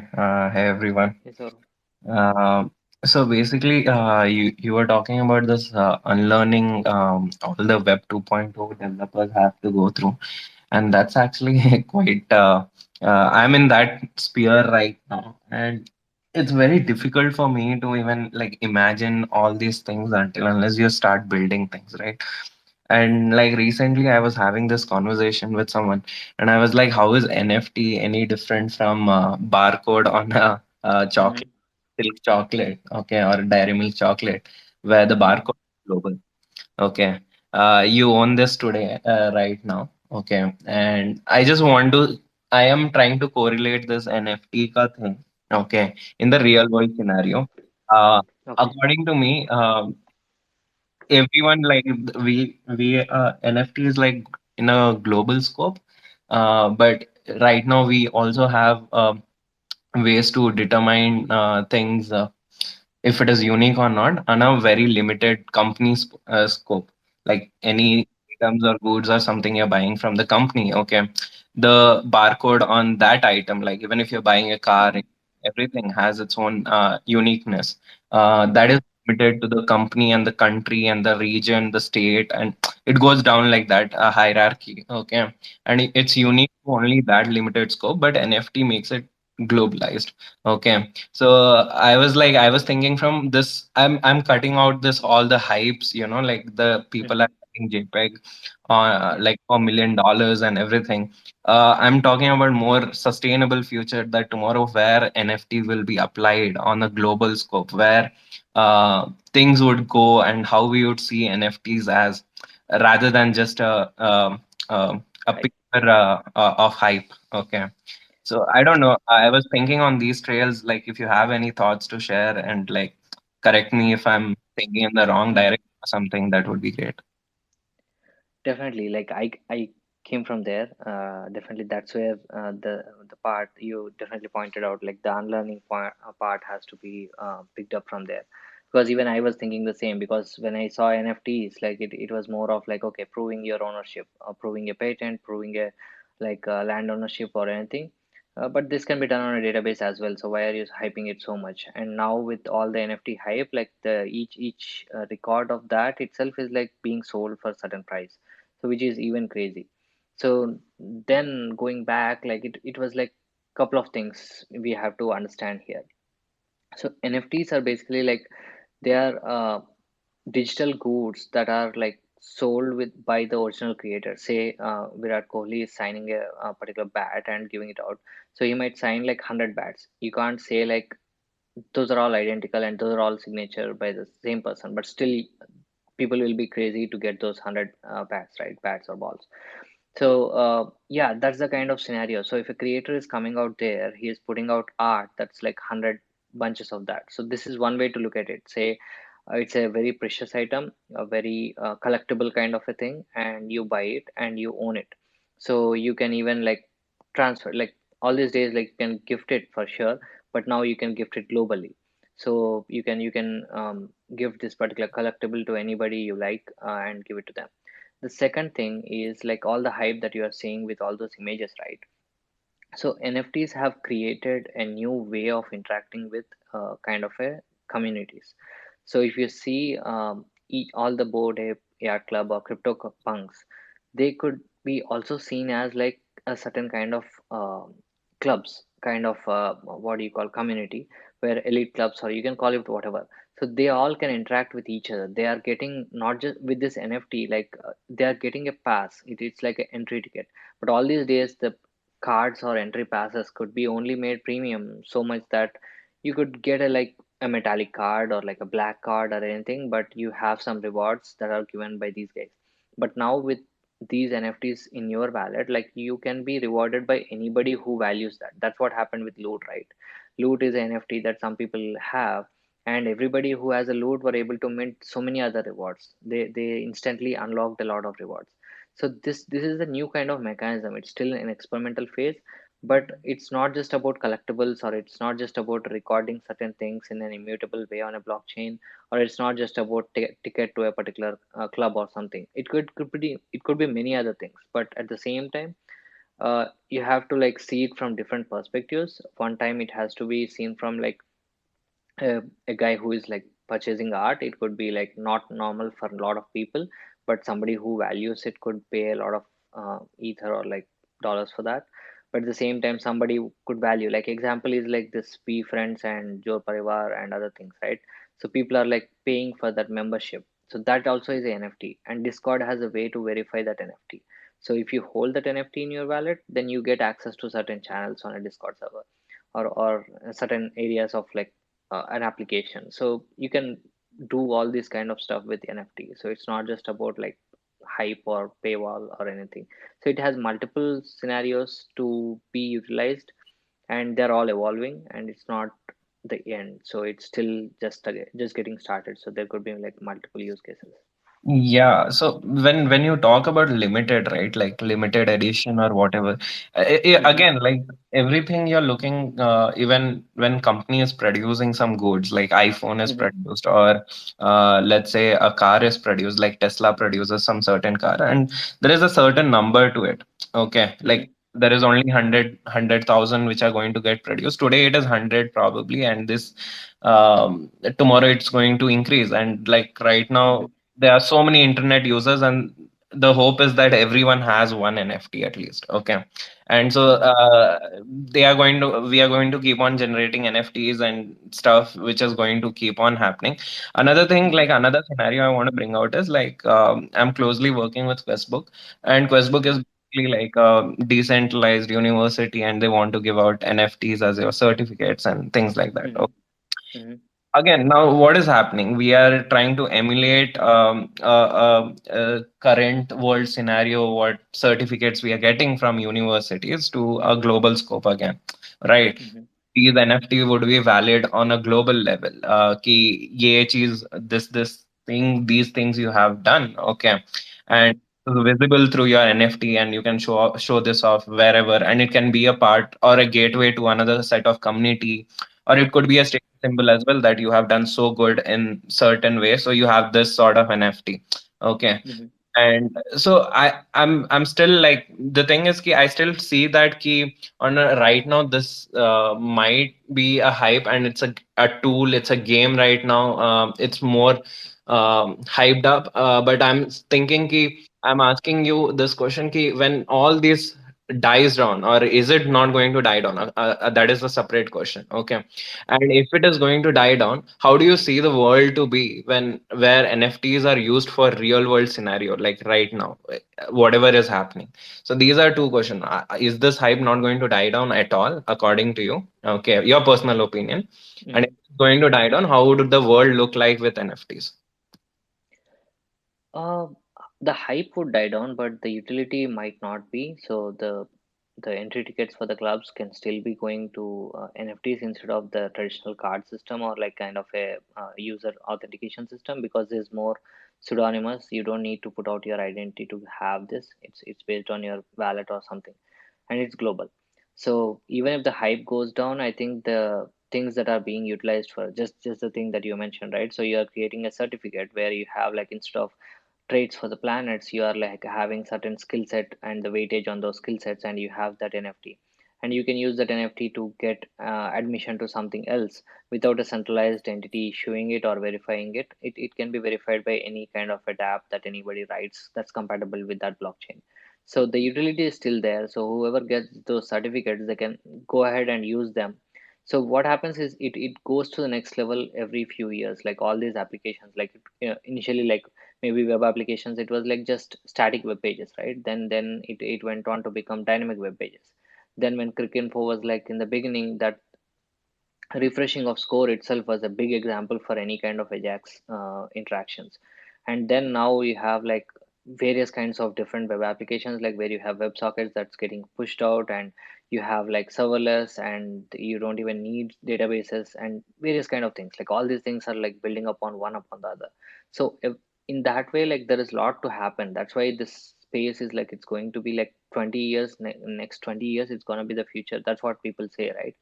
Hey, everyone. Yes, sir. Uh, so basically, you were talking about this unlearning all the Web 2.0 developers have to go through, and that's actually quite. I'm in that sphere right now, and it's very difficult for me to even like imagine all these things until unless you start building things, right? And like recently, I was having this conversation with someone, and I was like, "How is NFT any different from barcode on a chocolate?" Mm-hmm. Silk chocolate, okay, or dairy milk chocolate, where the Mm-hmm. barcode is global. Okay. You own this today, right now. Okay. And I just want to, I am trying to correlate this NFT ka thing. Okay. In the real world scenario. Uh, Okay. According to me, everyone like we NFT is like in a global scope. But right now we also have ways to determine things. If it is unique or not on a very limited company scope, like any items or goods or something you're buying from the company. Okay, the barcode on that item, like even if you're buying a car, Mm-hmm. everything has its own uniqueness that Mm-hmm. is limited to the company and the country and the region, the state, and it goes down like that, a hierarchy. Okay, and it's unique to only that limited scope, but NFT makes it globalized. Okay, so I was thinking from this, I'm cutting out this all the hypes, like the people Mm-hmm. are getting JPEG like for $1 million and everything. I'm talking about more sustainable future, that tomorrow where NFT will be applied on a global scope, where things would go and how we would see NFTs as, rather than just a Right. picture of hype. Okay. So I don't know. I was thinking on these trails, like if you have any thoughts to share and like correct me if I'm thinking in the wrong Mm-hmm. direction or something, that would be great. Definitely, like I came from there. Definitely, that's where the part you definitely pointed out, like the unlearning part has to be picked up from there. Because even I was thinking the same. Because when I saw NFTs, like it was more of like, okay, proving your ownership, proving a patent, proving a like land ownership or anything. But this can be done on a database as well. So why are you hyping it so much? And now with all the NFT hype, like the each record of that itself is like being sold for a certain price, so which is even crazy. So then going back, like it was like couple of things we have to understand here. So NFTs are basically like they are digital goods that are like sold with by the original creator. Say Virat Kohli is signing a particular bat and giving it out, so he might sign like 100 bats. You can't say like those are all identical and those are all signature by the same person, but still people will be crazy to get those 100 bats, right? Bats or balls. So yeah, that's the kind of scenario. So if a creator is coming out there, he is putting out art that's like 100 bunches of that. So this is one way to look at it. Say it's a very precious item, a very collectible kind of a thing, and you buy it and you own it. So you can even like transfer, like all these days, like you can gift it for sure, but now you can gift it globally. So you can give this particular collectible to anybody you like, and give it to them. The second thing is like all the hype that you are seeing with all those images, right? So NFTs have created a new way of interacting with kind of a communities. So if you see all the board ape yacht club or crypto punks, they could be also seen as like a certain kind of clubs, kind of what do you call, community, where elite clubs, or you can call it whatever. So they all can interact with each other. They are getting not just with this NFT, like they are getting a pass. It's like an entry ticket. But all these days, the cards or entry passes could be only made premium so much that you could get a like a metallic card or like a black card or anything, but you have some rewards that are given by these guys. But now with these NFTs in your wallet, like you can be rewarded by anybody who values that. That's what happened with loot, right? Loot is an NFT that some people have, and everybody who has a loot were able to mint so many other rewards. They instantly unlocked a lot of rewards. So this is a new kind of mechanism. It's still in experimental phase, but it's not just about collectibles, or it's not just about recording certain things in an immutable way on a blockchain, or it's not just about ticket to a particular club or something. It could be many other things, but at the same time, you have to like see it from different perspectives. One time it has to be seen from like a guy who is like purchasing art. It could be like not normal for a lot of people, but somebody who values it could pay a lot of ether or like dollars for that. But at the same time, somebody could value, like example is like this P Friends and Joe Parivar and other things, right? So people are like paying for that membership. So that also is a NFT, and Discord has a way to verify that NFT. So if you hold that NFT in your wallet, then you get access to certain channels on a Discord server, or certain areas of like an application. So you can do all this kind of stuff with NFT. So it's not just about like hype or paywall or anything. So it has multiple scenarios to be utilized, and they're all evolving, and it's not the end. So it's still just getting started. So there could be like multiple use cases. Yeah, so when you talk about limited, right, like limited edition or whatever, Mm-hmm, again, like everything you're looking, even when company is producing some goods, like iPhone is mm-hmm, produced, or let's say a car is produced, like Tesla produces some certain car, and there is a certain number to it. Okay, mm-hmm, like there is only 100,000 which are going to get produced. Today it is 100 probably, and this tomorrow it's going to increase. And like right mm-hmm, now there are so many internet users, and the hope is that everyone has one NFT at least. Okay, and so mm-hmm, we are going to keep on generating NFTs and stuff, which is going to keep on happening. Another thing, mm-hmm, like another scenario I want to bring out is like I'm closely working with Questbook, and Questbook mm-hmm, is basically like a decentralized university, and they want to give out NFTs as your certificates and things like that. mm-hmm, mm-hmm, Again, now what is happening? We are trying to emulate a current world scenario, what certificates we are getting from universities to a global scope again, right? mm-hmm, These NFT would be valid on a global level. Ki ye cheez, this thing, these things you have done, okay, mm-hmm, and visible through your NFT, and you can show this off wherever, and it can be a part or a gateway to another set of community, or it could be a status symbol as well that you have done so good in certain way, so you have this sort of NFT. Okay, mm-hmm, and so I'm still like, the thing is ki I still see that ki on right now this might be a hype, and it's a tool, it's a game right now. It's more hyped up, but I'm thinking ki I'm asking you this question ki when all this dies down, or is it not going to die down? That is a separate question. Okay, and if it is going to die down, how do you see the world to be when where NFTs are used for real world scenario, like right now, whatever is happening? So these are two questions. Is this hype not going to die down at all, according to you? Okay, your personal opinion. And if mm-hmm. it's going to die down, how would the world look like with NFTs? Uh, the hype would die down, but the utility might not be. So the entry tickets for the clubs can still be going to NFTs instead of the traditional card system, or like kind of a user authentication system, because there's more pseudonymous. You don't need to put out your identity to have this. It's based on your wallet or something, and it's global. So even if the hype goes down, I think the things that are being utilized for just the thing that you mentioned, right? So you are creating a certificate where you have like, instead of traits for the planets, you are like having certain skill set and the weightage on those skill sets, and you have that NFT, and you can use that NFT to get admission to something else without a centralized entity issuing it or verifying it can be verified by any kind of a dApp that anybody writes that's compatible with that blockchain. So the utility is still there, so whoever gets those certificates, they can go ahead and use them. So what happens is it goes to the next level every few years, like all these applications, like initially, like maybe web applications, it was like just static web pages, right? Then it went on to become dynamic web pages. Then when Cricinfo was like in the beginning, that refreshing of score itself was a big example for any kind of Ajax interactions. And then now we have like various kinds of different web applications, like where you have WebSockets that's getting pushed out, and you have like serverless, and you don't even need databases and various kind of things. Like all these things are like building upon one upon the other. So if, in that way, like there is a lot to happen. That's why this space is like it's going to be like 20 years, next 20 years it's going to be the future. That's what people say, right?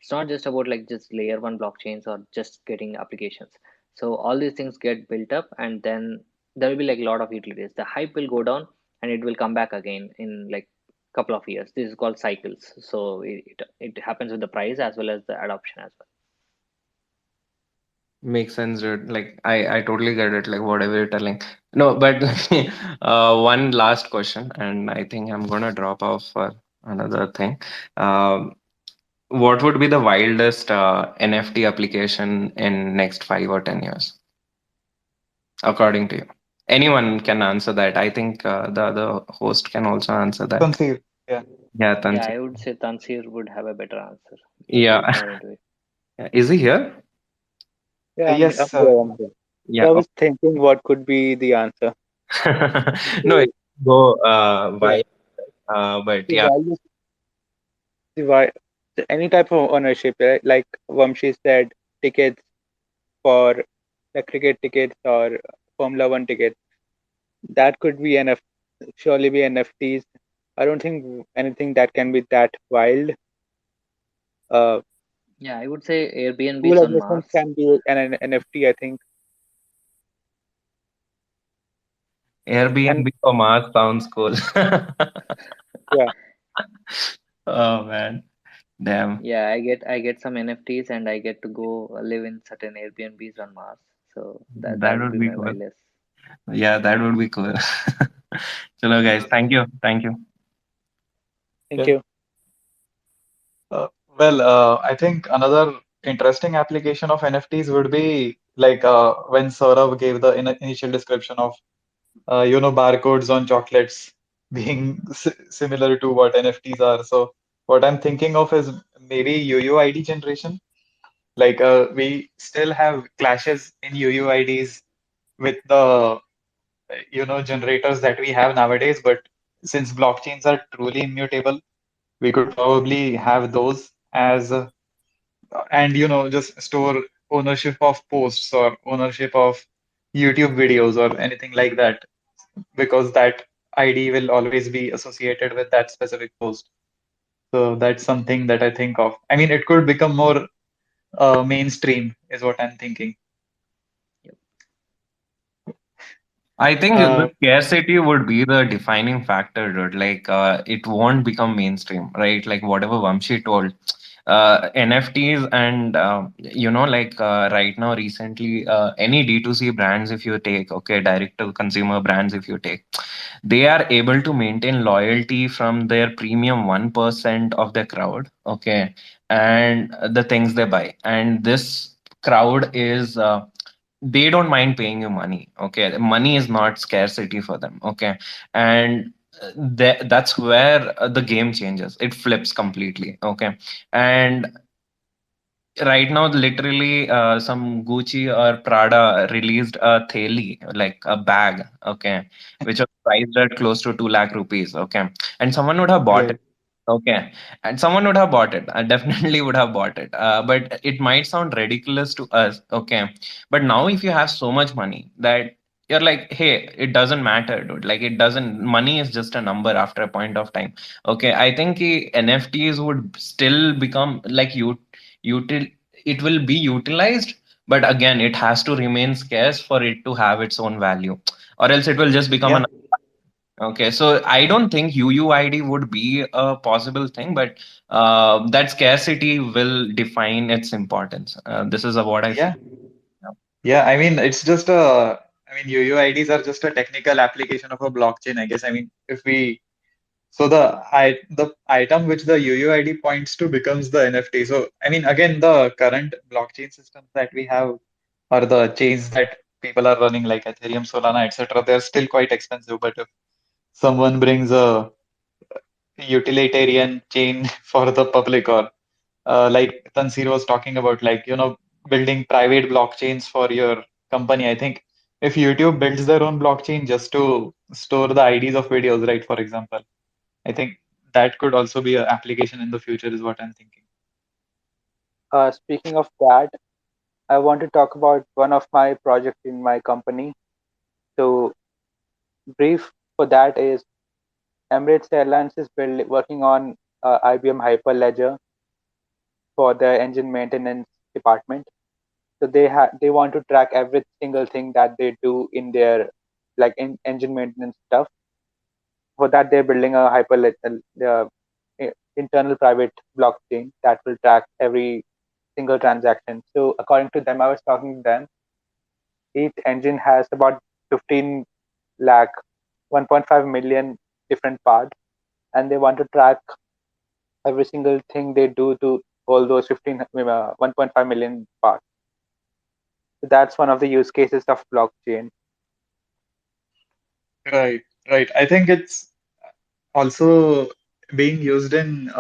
It's not just about like just layer one blockchains or just getting applications. So all these things get built up, and then there will be like a lot of utilities. The hype will go down and it will come back again in like couple of years. This is called cycles. So it happens with the price as well as the adoption as well. Makes sense, dude. Like I totally get it, like whatever you're telling. No, but one last question, and I think I'm gonna drop off for another thing. Um, what would be the wildest NFT application in next 5 or 10 years, according to you? Anyone can answer that. I think the other host can also answer that. Tanseer. Yeah. Yeah, Yeah, Tansi. I would say Tansir would have a better answer because Yeah. he's more into it. Is he here? Yeah, I'm Yes. here. I'm here. So Yeah. I was thinking what could be the answer. No, it go Yeah, why but the yeah. value, the why, any type of ownership, right? Like Vamshi said, tickets for the cricket tickets or Formula One tickets. That could be surely be NFTs. I don't think anything that can be that wild. Uh, Yeah, I would say School Airbnbs on admissions Mars. can be an NFT, I think. And Airbnb for Mars sounds cool. yeah, Oh man, damn. Yeah, I get some NFTs and I get to go live in certain Airbnbs on Mars. So that That would would be be my cool. wildest. Yeah, that would be cool. Chalo guys, thank you. Thank you. thank Okay. you. I think another interesting application of NFTs would be like when Saurav gave the initial description of barcodes on chocolates being similar to what NFTs are. So what I'm thinking of is maybe UUID generation. Like we still have clashes in UUIDs with the generators that we have nowadays, but since blockchains are truly immutable, we could probably have those as and just store ownership of posts or ownership of YouTube videos or anything like that because that ID will always be associated with that specific post. So that's something that I think of. I mean, it could become more mainstream, is what I'm thinking. Yep. I think the Uh, scarcity would be the defining factor, dude. Like, it won't become mainstream, right? Like whatever Vamshi told, NFTs and like right now, recently, any D2C brands, if you take, okay, direct to consumer brands, if you take, they are able to maintain loyalty from their premium 1% of the crowd, okay, and the things they buy, and this crowd is they don't mind paying you money, okay, money is not scarcity for them, okay, and that's where the game changes, it flips completely, okay, and right now literally some Gucci or Prada released a theli, like a bag, okay, which was priced at close to 2 lakh rupees, okay, and someone would have bought it, right. okay, and someone would have bought it, I definitely would have bought it, but it might sound ridiculous to us, okay, but now if you have so much money that you're like, hey, it doesn't matter, dude, like it doesn't, money is just a number after a point of time, okay, I think NFTs would still become like util it will be utilized, but again it has to remain scarce for it to have its own value, or else it will just become Yeah, an okay, so I don't think UUID would be a possible thing, but that scarcity will define its importance. This is what I yeah, feel. yeah. I mean, it's just a, I mean, UUIDs are just a technical application of a blockchain, I guess. I mean, if we So the item which the UUID points to becomes the NFT. So I mean, again, the current blockchain systems that we have, or the chains that people are running like Ethereum, Solana, etc., they're still quite expensive. But if someone brings a utilitarian chain for the public, or like Tanseer was talking about, like, building private blockchains for your company. I think if YouTube builds their own blockchain just to store the IDs of videos, right, for example, I think that could also be an application in the future, is what I'm thinking. Speaking of that, I want to talk about one of my projects in my company. So, brief for that is Emirates Airlines is working on IBM Hyperledger for their engine maintenance department. So they want to track every single thing that they do in their like in engine maintenance stuff. For that, they're building a internal private blockchain that will track every single transaction. So according to them, I was talking to them, each engine has about 15 lakh, 1.5 million different parts, and they want to track every single thing they do to all those 1.5 million parts. So that's one of the use cases of blockchain. Right, right. I think it's also being used in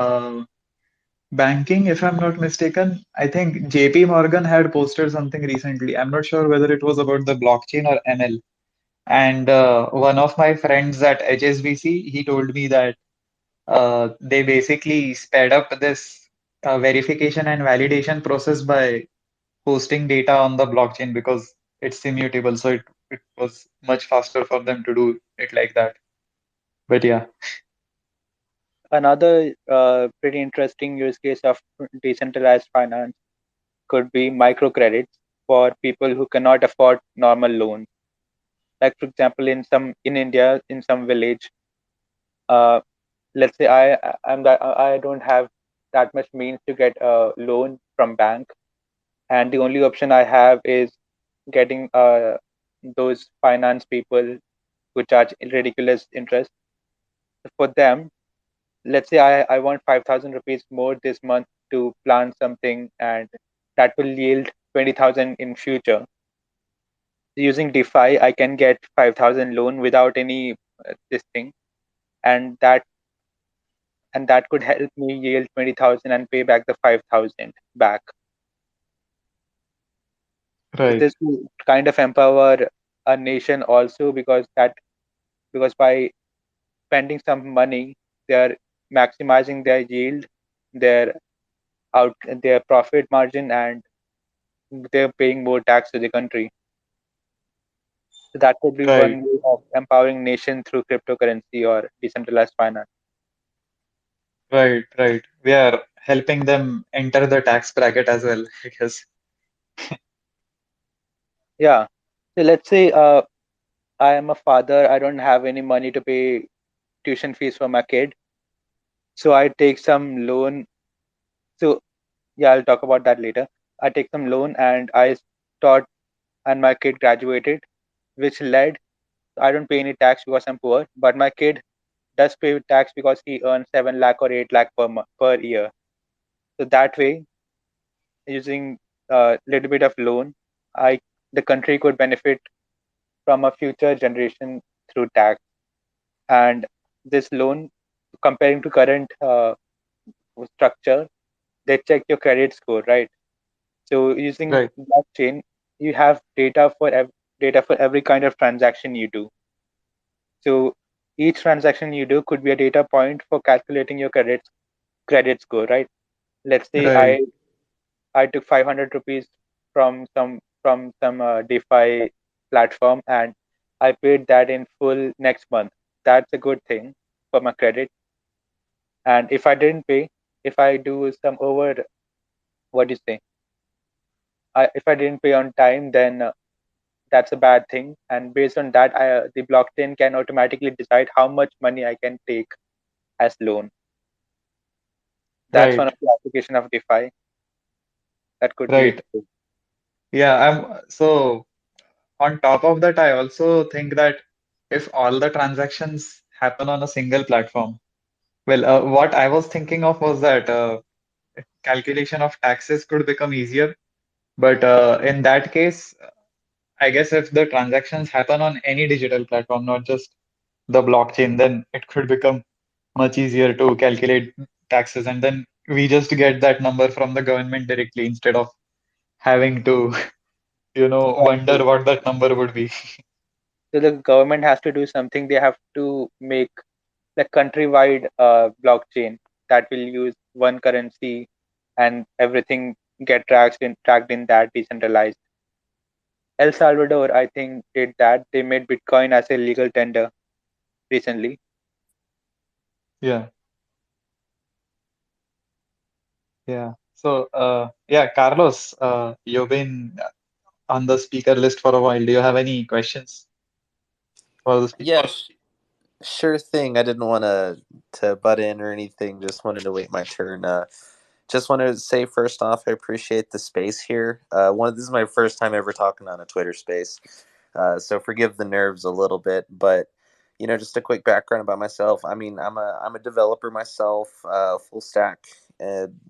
banking, if I'm not mistaken. I think JP Morgan had posted something recently. I'm not sure whether it was about the blockchain or ML. And one of my friends at HSBC, he told me that they basically sped up this verification and validation process by hosting data on the blockchain because it's immutable. So it was much faster for them to do it like that. But yeah, Another pretty interesting use case of decentralized finance could be microcredits for people who cannot afford normal loans. Like for example, in India, in some village, uh, let's say I don't have that much means to get a loan from bank, and the only option I have is getting those finance people who charge ridiculous interest. For them, let's say I want 5,000 rupees more this month to plan something, and that will yield 20,000 in future. Using DeFi, I can get 5,000 loan without any this thing, and that could help me yield 20,000 and pay back the 5,000 back. So right, this will kind of empower a nation also, because by spending some money, they are maximizing their yield, their their profit margin, and they're paying more tax to the country. So that could be right, one way of empowering nation through cryptocurrency or decentralized finance. right. We are helping them enter the tax bracket as well, I guess. Yeah. So let's say I am a father. I don't have any money to pay tuition fees for my kid, so I take some loan. So yeah, I'll talk about that later. I take some loan and I taught, and my kid graduated, which led I don't pay any tax because I'm poor, but my kid does pay tax because he earns 7 lakh or 8 lakh per year. So that way, using a little bit of loan, I the country could benefit from a future generation through tax. And this loan, comparing to current structure, they check your credit score, right? So using Right, blockchain, you have data for every kind of transaction you do. So each transaction you do could be a data point for calculating your credit score, right? Let's say right, I took 500 rupees from some DeFi platform, and I paid that in full next month. That's a good thing for my credit. And if I didn't pay, if I do some over, what do you say? If I didn't pay on time, then that's a bad thing. And based on that, the blockchain can automatically decide how much money I can take as loan. That's one right, of the application of DeFi that could be right. useful. Yeah, so on top of that, I also think that if all the transactions happen on a single platform, Well, what I was thinking of was that calculation of taxes could become easier. But in that case, I guess if the transactions happen on any digital platform, not just the blockchain, then it could become much easier to calculate taxes. And then we just get that number from the government directly instead of having to, wonder Exactly. what that number would be. So the government has to do something. They have to make the countrywide blockchain that will use one currency, and everything get tracked in that decentralized. El Salvador, I think, did that. They made Bitcoin as a legal tender recently. Yeah, yeah. So, yeah, Carlos, you've been on the speaker list for a while. Do you have any questions for the speaker? Yeah, sure thing. I didn't want to butt in or anything. Just wanted to wait my turn. Just wanted to say first off, I appreciate the space here. This is my first time ever talking on a Twitter space, so forgive the nerves a little bit. But just a quick background about myself. I mean, I'm a developer myself, full stack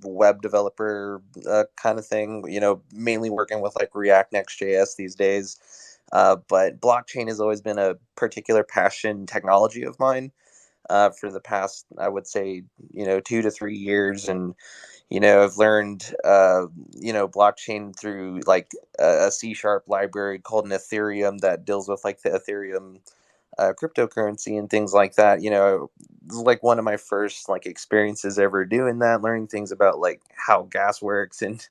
web developer kind of thing. Mainly working with like React Next.js these days. But blockchain has always been a particular passion technology of mine for the past, I would say, 2 to 3 years. And I've learned blockchain through like a C# library called an Ethereum that deals with like the Ethereum cryptocurrency and things like that. This is like one of my first like experiences ever doing that, learning things about like how gas works, and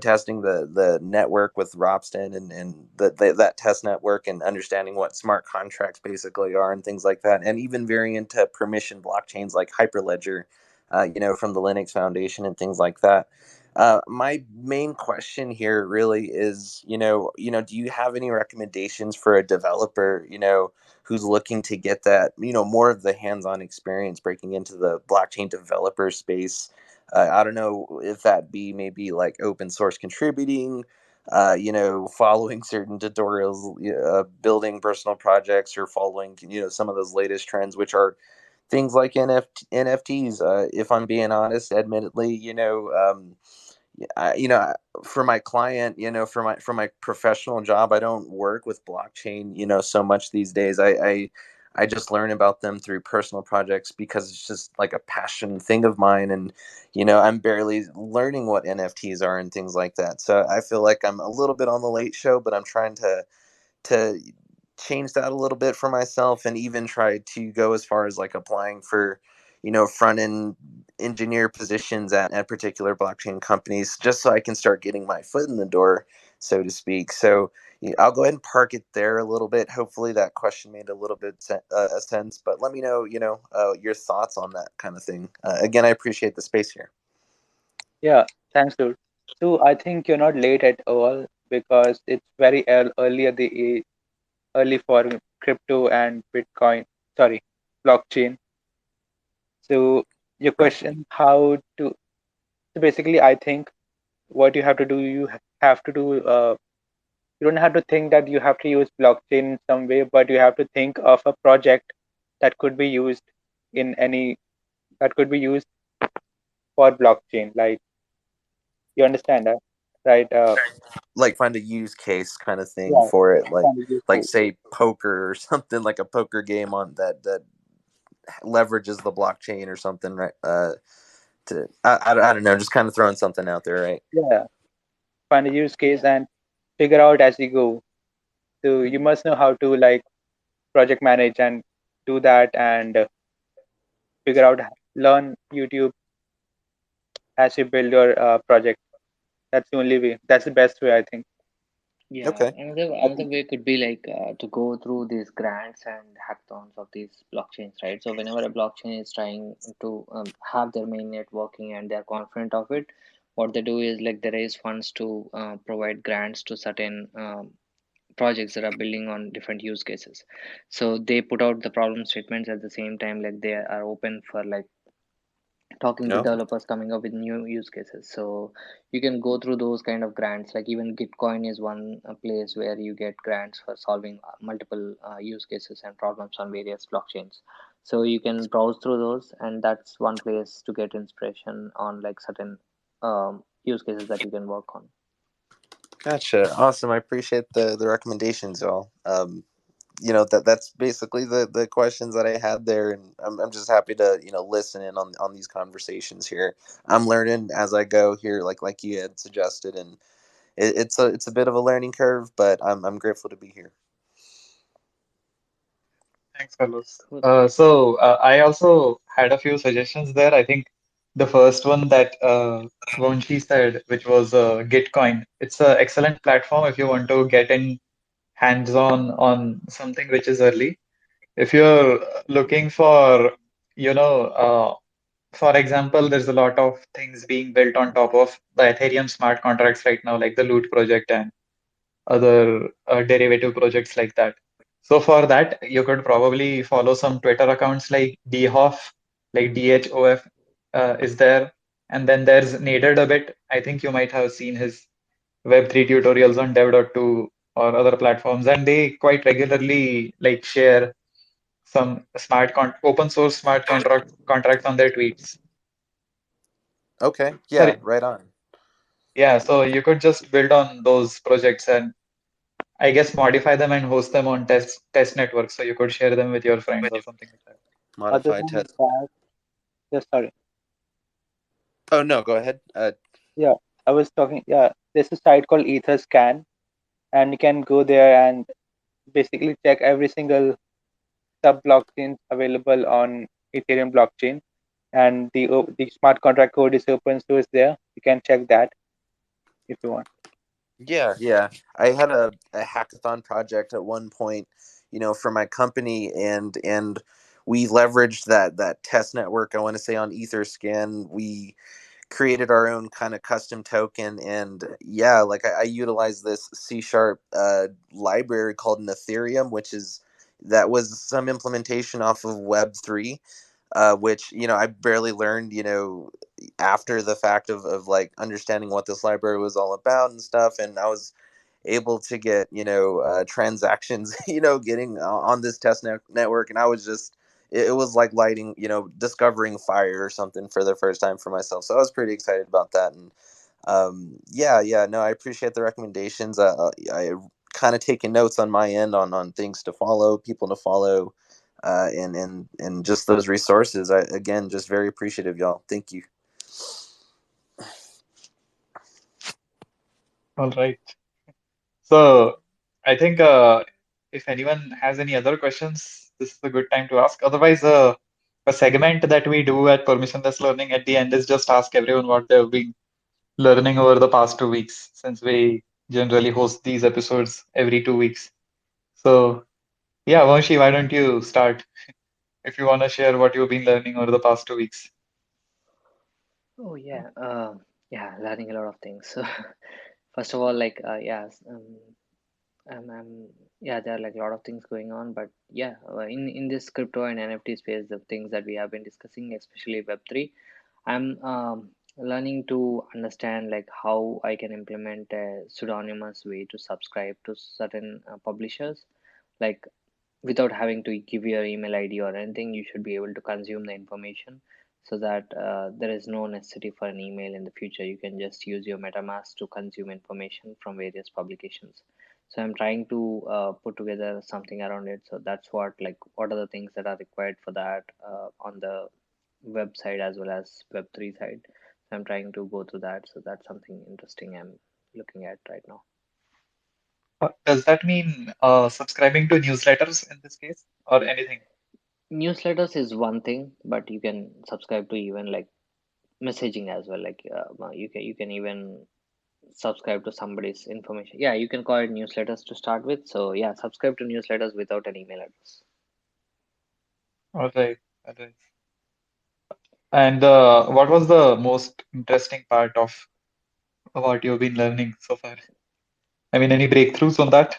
testing the network with Ropsten, and that test network, and understanding what smart contracts basically are and things like that, and even very into permission blockchains like Hyperledger, from the Linux Foundation and things like that. My main question here really is, do you have any recommendations for a developer, who's looking to get that, more of the hands-on experience breaking into the blockchain developer space? I don't know if that be maybe like open source contributing, following certain tutorials, building personal projects, or following, some of those latest trends, which are things like NFTs. If I'm being honest, admittedly, for my client, for my professional job, I don't work with blockchain, so much these days. I just learn about them through personal projects because it's just like a passion thing of mine, and I'm barely learning what NFTs are and things like that. So I feel like I'm a little bit on the late show, but I'm trying to change that a little bit for myself, and even try to go as far as like applying for front end engineer positions at particular blockchain companies, just so I can start getting my foot in the door, so to speak. So I'll go ahead and park it there a little bit. Hopefully that question made a little bit a sense, but let me know, your thoughts on that kind of thing. Again, I appreciate the space here. Yeah, thanks, dude. So I think you're not late at all, because it's very early at the early for crypto and Bitcoin. Sorry, blockchain. So your question, how to? So basically, I think what you have to do, have to do. You don't have to think that you have to use blockchain in some way, but you have to think of a project that could be used in any that could be used for blockchain. Like, you understand that, right? Like find a use case kind of thing Yeah, for it, like kind of use like case. say poker or something, like a poker game on that leverages the blockchain or something, right? I don't know, just kind of throwing something out there, right? Yeah, find a use case and figure out as you go. So you must know how to like project manage and do that, and figure out, learn YouTube as you build your project. That's the only way. That's the best way, I think. Yeah, Okay. another way could be like to go through these grants and hackathons of these blockchains, right? So whenever a blockchain is trying to have their mainnet working and they're confident of it, what they do is like they raise funds to provide grants to certain projects that are building on different use cases. So they put out the problem statements at the same time, like they are open for like talking to No. developers coming up with new use cases. So you can go through those kind of grants, like even Gitcoin is one place where you get grants for solving multiple use cases and problems on various blockchains. So you can browse through those, and that's one place to get inspiration on like certain use cases that you can work on. Gotcha. Awesome. I appreciate the recommendations, y'all. That's basically the questions that I had there, and I'm just happy to listen in on these conversations here. I'm learning as I go here, like you had suggested, and it's a bit of a learning curve, but I'm grateful to be here. Thanks, Carlos. Cool. I also had a few suggestions there. I think the first one that Vamshi said, which was Gitcoin. It's an excellent platform if you want to get in hands-on on something which is early. If you're looking for, you know, for example, there's a lot of things being built on top of the Ethereum smart contracts right now, like the Loot project and other derivative projects like that. So for that, you could probably follow some Twitter accounts like DHOF, like DHOF is there. And then there's Nader a bit. I think you might have seen his Web3 tutorials on dev.to or other platforms, and they quite regularly like share some open source smart contracts on their tweets. Okay. Yeah. Sorry, Right on. yeah, so you could just build on those projects and I guess modify them and host them on test networks so you could share them with your friends or something like that. Other Modified than test. that, yes, sorry. Oh no, go ahead. Yeah, I was talking. Yeah, there's a site called Etherscan, and you can go there and basically check every single sub blockchains available on Ethereum blockchain, and the smart contract code is open source there. You can check that if you want. Yeah, yeah. I had a hackathon project at one point, for my company, and we leveraged that test network. I want to say on Etherscan, we created our own kind of custom token, and yeah, like I utilized this C# library called an Ethereum, that was some implementation off of Web3, which I barely learned, after the fact of like understanding what this library was all about and stuff, and I was able to get transactions getting on this network, and I was just it was like lighting discovering fire or something for the first time for myself, so I was pretty excited about that. And yeah, no, I appreciate the recommendations. I kind of taking notes on my end on things to follow, people to follow, and just those resources. I again just very appreciative, y'all. Thank you. All right. So I think if anyone has any other questions, this is a good time to ask. Otherwise, a segment that we do at Permissionless Learning at the end is just ask everyone what they've been learning over the past 2 weeks, since we generally host these episodes every 2 weeks. So yeah, Vanshi, why don't you start if you want to share what you've been learning over the past 2 weeks? Oh yeah, yeah, learning a lot of things. So first of all, like yeah, there are like a lot of things going on, but yeah, in this crypto and NFT space, the things that we have been discussing, especially Web3, I'm learning to understand like how I can implement a pseudonymous way to subscribe to certain publishers. Like without having to give your email ID or anything, you should be able to consume the information so that there is no necessity for an email in the future. You can just use your MetaMask to consume information from various publications. So I'm trying to put together something around it. So that's what are the things that are required for that on the website as well as Web3 side. So I'm trying to go through that. So that's something interesting I'm looking at right now. Does that mean subscribing to newsletters in this case or anything? Newsletters is one thing, but you can subscribe to even like messaging as well. Like you can even subscribe to somebody's information. Yeah, you can call it newsletters to start with. So yeah, subscribe to newsletters without an email address. All right, all right. And what was the most interesting part of what you've been learning so far? I mean, any breakthroughs on that?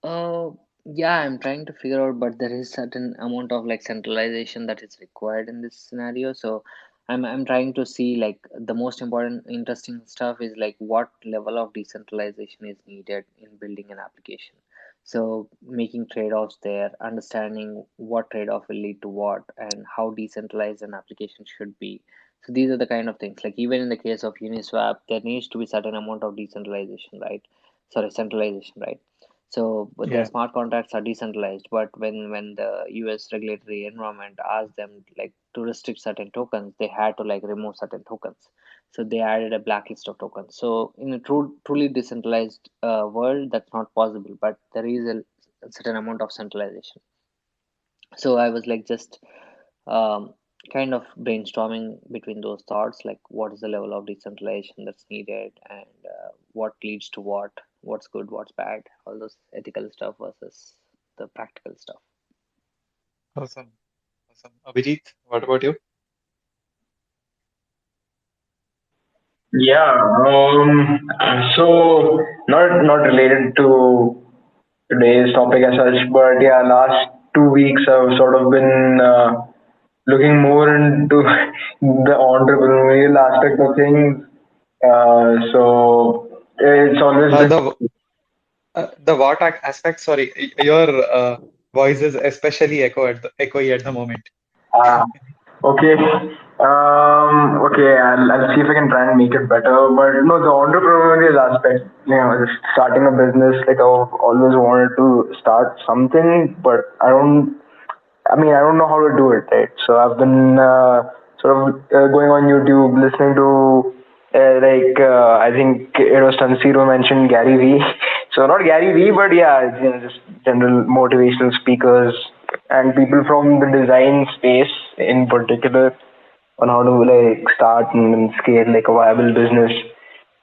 Uh, yeah, I'm trying to figure out, but there is certain amount of like centralization that is required in this scenario. So I'm trying to see like the most important interesting stuff is like what level of decentralization is needed in building an application. So making trade-offs there, understanding what trade-off will lead to what, and how decentralized an application should be. So these are the kind of things. Like even in the case of Uniswap, there needs to be certain amount of decentralization, right? Sorry, centralization, right? So but the Yeah. smart contracts are decentralized, but when the US regulatory environment asked them like to restrict certain tokens, they had to like remove certain tokens. So they added a blacklist of tokens. So in a truly decentralized world, that's not possible, but there is a certain amount of centralization. So I was like just um, kind of brainstorming between those thoughts, like what is the level of decentralization that's needed, and what leads to what, what's good, what's bad, all those ethical stuff versus the practical stuff. Awesome. Awesome. Abhijit, what about you? Yeah, so not related to today's topic as such, but yeah, last 2 weeks I've sort of been looking more into the entrepreneurial aspect of things. So it's always Uh, been the the what aspect? Sorry, your voice is especially echoey at the moment. uh, okay. Okay, I'll see if I can try and make it better. But no, the entrepreneurial aspect, just starting a business, like I've always wanted to start something, but I don't know how to do it, right? So I've been sort of going on YouTube, listening to I think it was Tanseer who mentioned Gary Vee. So not Gary Vee, but yeah, just general motivational speakers and people from the design space in particular on how to like start and scale like a viable business.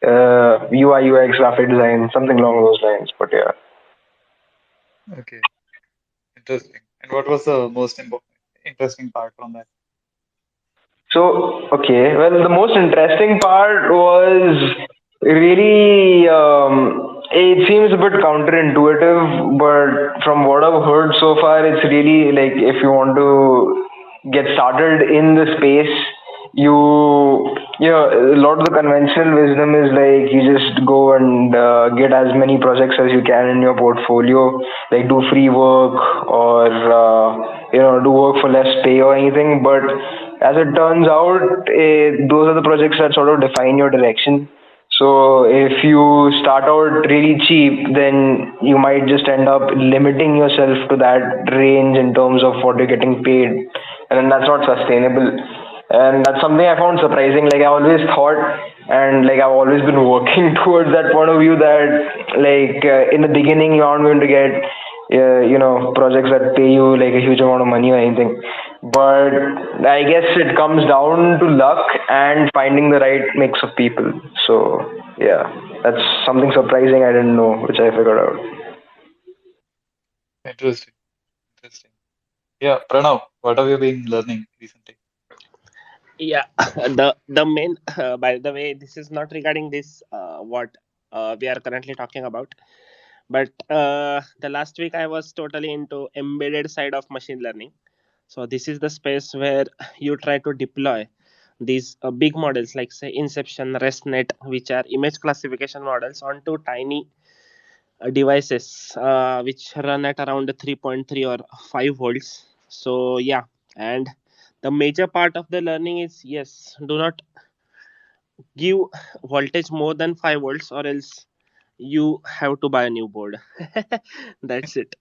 UI, UX, graphic design, something along those lines. But yeah. Okay, interesting. And what was the most interesting part from that? So, okay, well, the most interesting part was really, it seems a bit counterintuitive, but from what I've heard so far, it's really like if you want to get started in the space, a lot of the conventional wisdom is like you just go and get as many projects as you can in your portfolio, like do free work or do work for less pay or anything. But as it turns out, those are the projects that sort of define your direction. So if you start out really cheap, then you might just end up limiting yourself to that range in terms of what you're getting paid, and then that's not sustainable. And that's something I found surprising. Like I always thought, and like I've always been working towards that point of view that in the beginning you aren't going to get projects that pay you like a huge amount of money or anything. But I guess it comes down to luck and finding the right mix of people. So yeah, that's something surprising I didn't know, which I figured out. Interesting. Interesting. Yeah, Pranav, what have you been learning recently? Yeah, the main by the way, this is not regarding this what we are currently talking about, but the last week I was totally into embedded side of machine learning. So this is the space where you try to deploy these big models like say Inception, ResNet, which are image classification models onto tiny devices which run at around 3.3 or 5 volts. So yeah, and the major part of the learning is yes, do not give voltage more than 5 volts or else you have to buy a new board. That's it.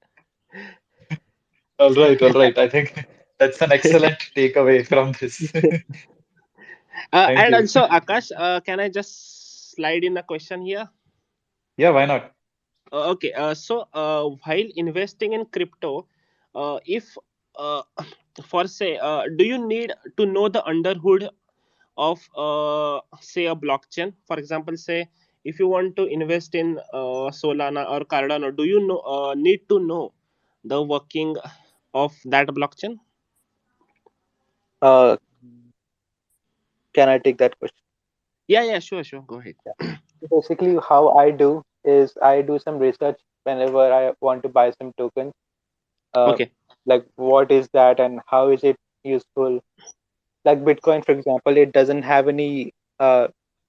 All right, all right. I think that's an excellent takeaway from this. Thank And you. also Akash, can I just slide in a question here? Yeah, why not? Okay, so while investing in crypto, if uh, for say, do you need to know the underhood of say a blockchain? For example, say if you want to invest in Solana or Cardano, do you know need to know the working of that blockchain? Uh, can I take that question? Yeah, yeah, sure, sure. Go ahead. Basically, how I do is I do some research whenever I want to buy some tokens. Uh, Okay, like what is that and how is it useful? Like Bitcoin, for example, it doesn't have any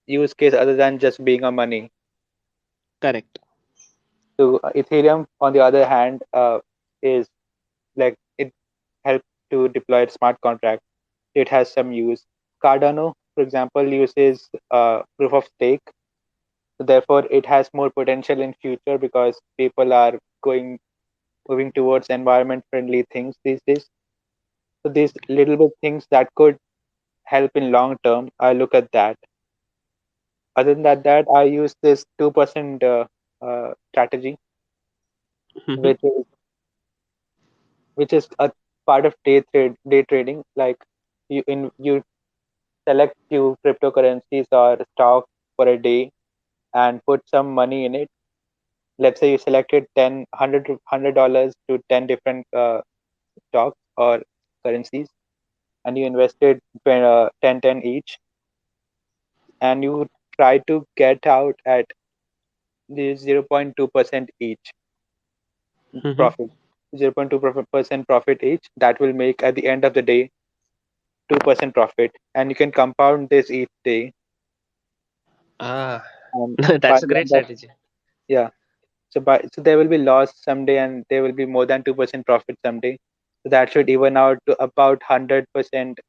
use case other than just being a money. correct. So Ethereum, on the other hand, is like it helps to deploy smart contracts. It has some use. Cardano, for example, uses proof of stake. So therefore, it has more potential in future because people are going moving towards environment friendly things these days. So these little bit things that could help in long term, I look at that. Other than that I use this 2% strategy, Mm-hmm. which is a part of day trading. Like you select few cryptocurrencies or stocks for a day and put some money in it. Let's say you selected 10 $100 to 10 different stocks or currencies, and you invested 10 each, and you try to get out at the 0.2% each Mm-hmm. profit. 0.2% profit each, that will make at the end of the day 2% profit, and you can compound this each day. Ah, And by that's a the great end of, strategy. yeah, so there will be loss someday and there will be more than 2% profit someday. So that should even out to about 100%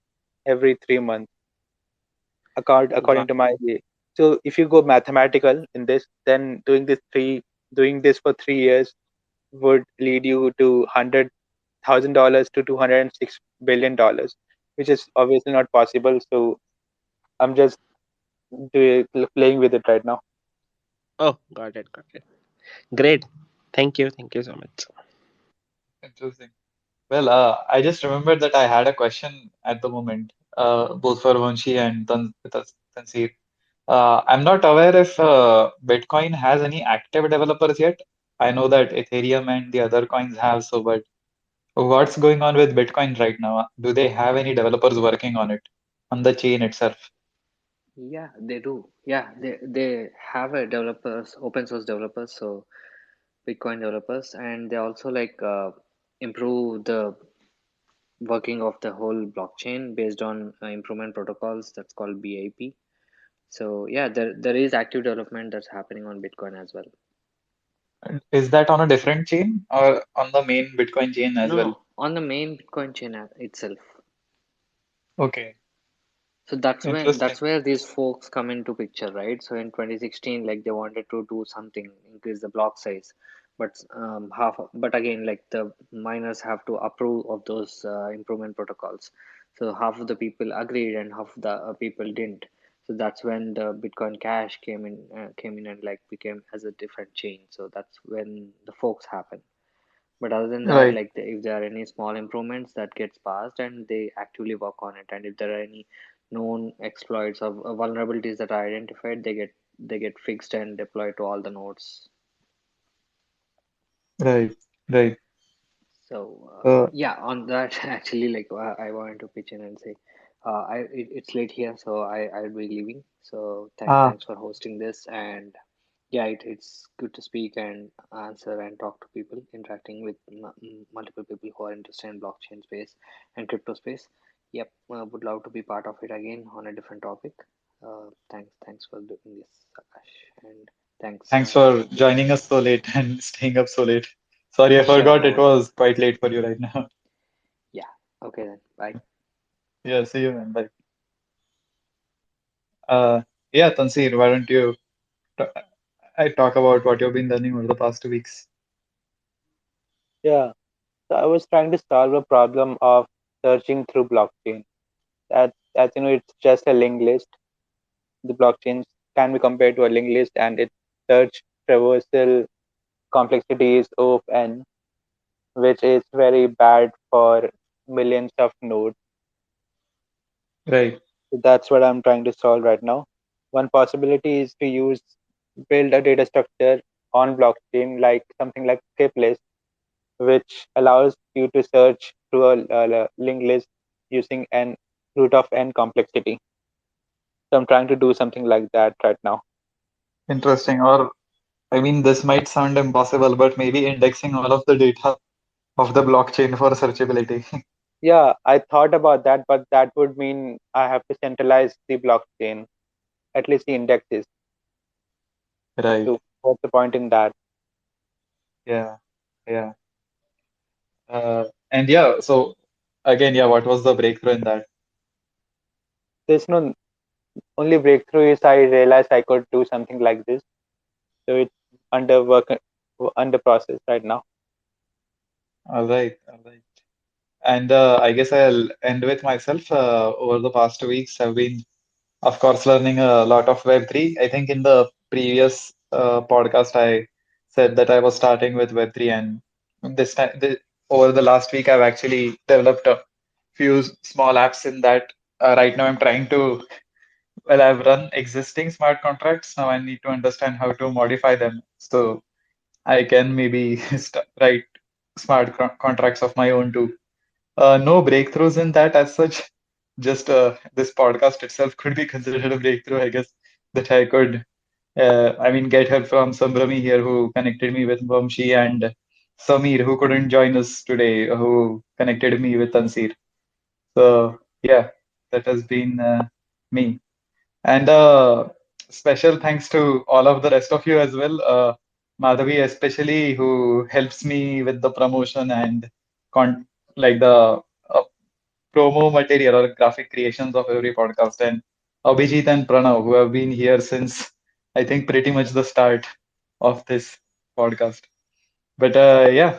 every 3 months, according Got to my way. So if you go mathematical in this, then doing this for 3 years would lead you to $100,000 to $206 billion, which is obviously not possible. So I'm just playing with it right now. Oh, got it, got it. Great. Thank you so much. Interesting. Well, I just remembered that I had a question at the moment, both for Vanshi and Tanseer. I'm not aware if Bitcoin has any active developers yet. I know that Ethereum and the other coins have, so but what's going on with Bitcoin right now? Do they have any developers working on it, on the chain itself? Yeah, they do. Yeah, they have a developers, open source developers, so Bitcoin developers, and they also like improve the working of the whole blockchain based on improvement protocols. That's called BIP. So yeah, there is active development that's happening on Bitcoin as well. And is that on a different chain or on the main Bitcoin chain as No, well? no, on the main Bitcoin chain itself. Okay, So that's interesting. where these folks come into picture, right? So in 2016, like they wanted to do something, increase the block size, but but again, like the miners have to approve of those improvement protocols. So half of the people agreed and half of the people didn't. So that's when the Bitcoin Cash came in and like became as a different chain. So that's when the forks happen. But other than that, Right, like if there are any small improvements that gets passed and they actively work on it, and if there are any known exploits of vulnerabilities that are identified, they get fixed and deployed to all the nodes. right, right. So Uh, yeah, on that actually, like I wanted to pitch in and say, it's late here, so I'll be leaving. So ah, thanks for hosting this, and yeah, it's good to speak and answer and talk to people, interacting with multiple people who are interested in blockchain space and crypto space. Yep, would love to be part of it again on a different topic. Thanks for doing this, Akash, and thanks. Thanks for joining us so late and staying up so late. Sorry, I Sure, forgot no it worries. was quite late for you right now. Yeah, okay then, bye. Yeah, see you, man. Bye. Yeah, Tanseer, why don't you I talk about what you've been learning over the past 2 weeks? Yeah. So I was trying to solve a problem of searching through blockchain. That it's just a linked list. The blockchains can be compared to a linked list, and its search traversal complexity is O of n, which is very bad for millions of nodes. Right. So that's what I'm trying to solve right now. One possibility is to build a data structure on blockchain, like something like skip list, which allows you to search through a linked list using n root of n complexity. So I'm trying to do something like that right now. Interesting. Or, I mean, this might sound impossible, but maybe indexing all of the data of the blockchain for searchability. Yeah, I thought about that, but that would mean I have to centralize the blockchain, at least the indexes. Right. So what's the point in that? Yeah, yeah. And yeah, so again, yeah, what was the breakthrough in that? There's no only breakthrough is I realized I could do something like this. So it's under work, under process right now. All right, all right. And I guess I'll end with myself. Over the past 2 weeks, I've been, of course, learning a lot of Web3. I think in the previous podcast, I said that I was starting with Web3, and this time, over the last week, I've actually developed a few small apps in that. Right now, I'm trying to, well, I've run existing smart contracts. Now I need to understand how to modify them so I can maybe write smart contracts of my own too. No breakthroughs in that as such. Just this podcast itself could be considered a breakthrough, I guess, that I could, I mean, get help from Sambrami here who connected me with Vamshi and Samir who couldn't join us today, who connected me with Tanseer. So, yeah, that has been me. And special thanks to all of the rest of you as well. Madhavi, especially, who helps me with the promotion and con like the promo material or graphic creations of every podcast, and Abhijit and Pranav, who have been here since I think pretty much the start of this podcast. But yeah,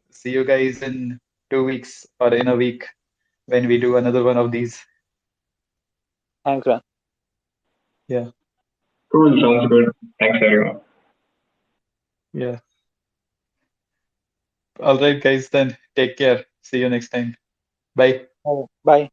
see you guys in 2 weeks or in a week when we do another one of these. Thanks, man. Yeah, Cool, sounds good. Thanks, everyone. yeah. All right, guys, then take care. See you next time. Bye. Oh, bye.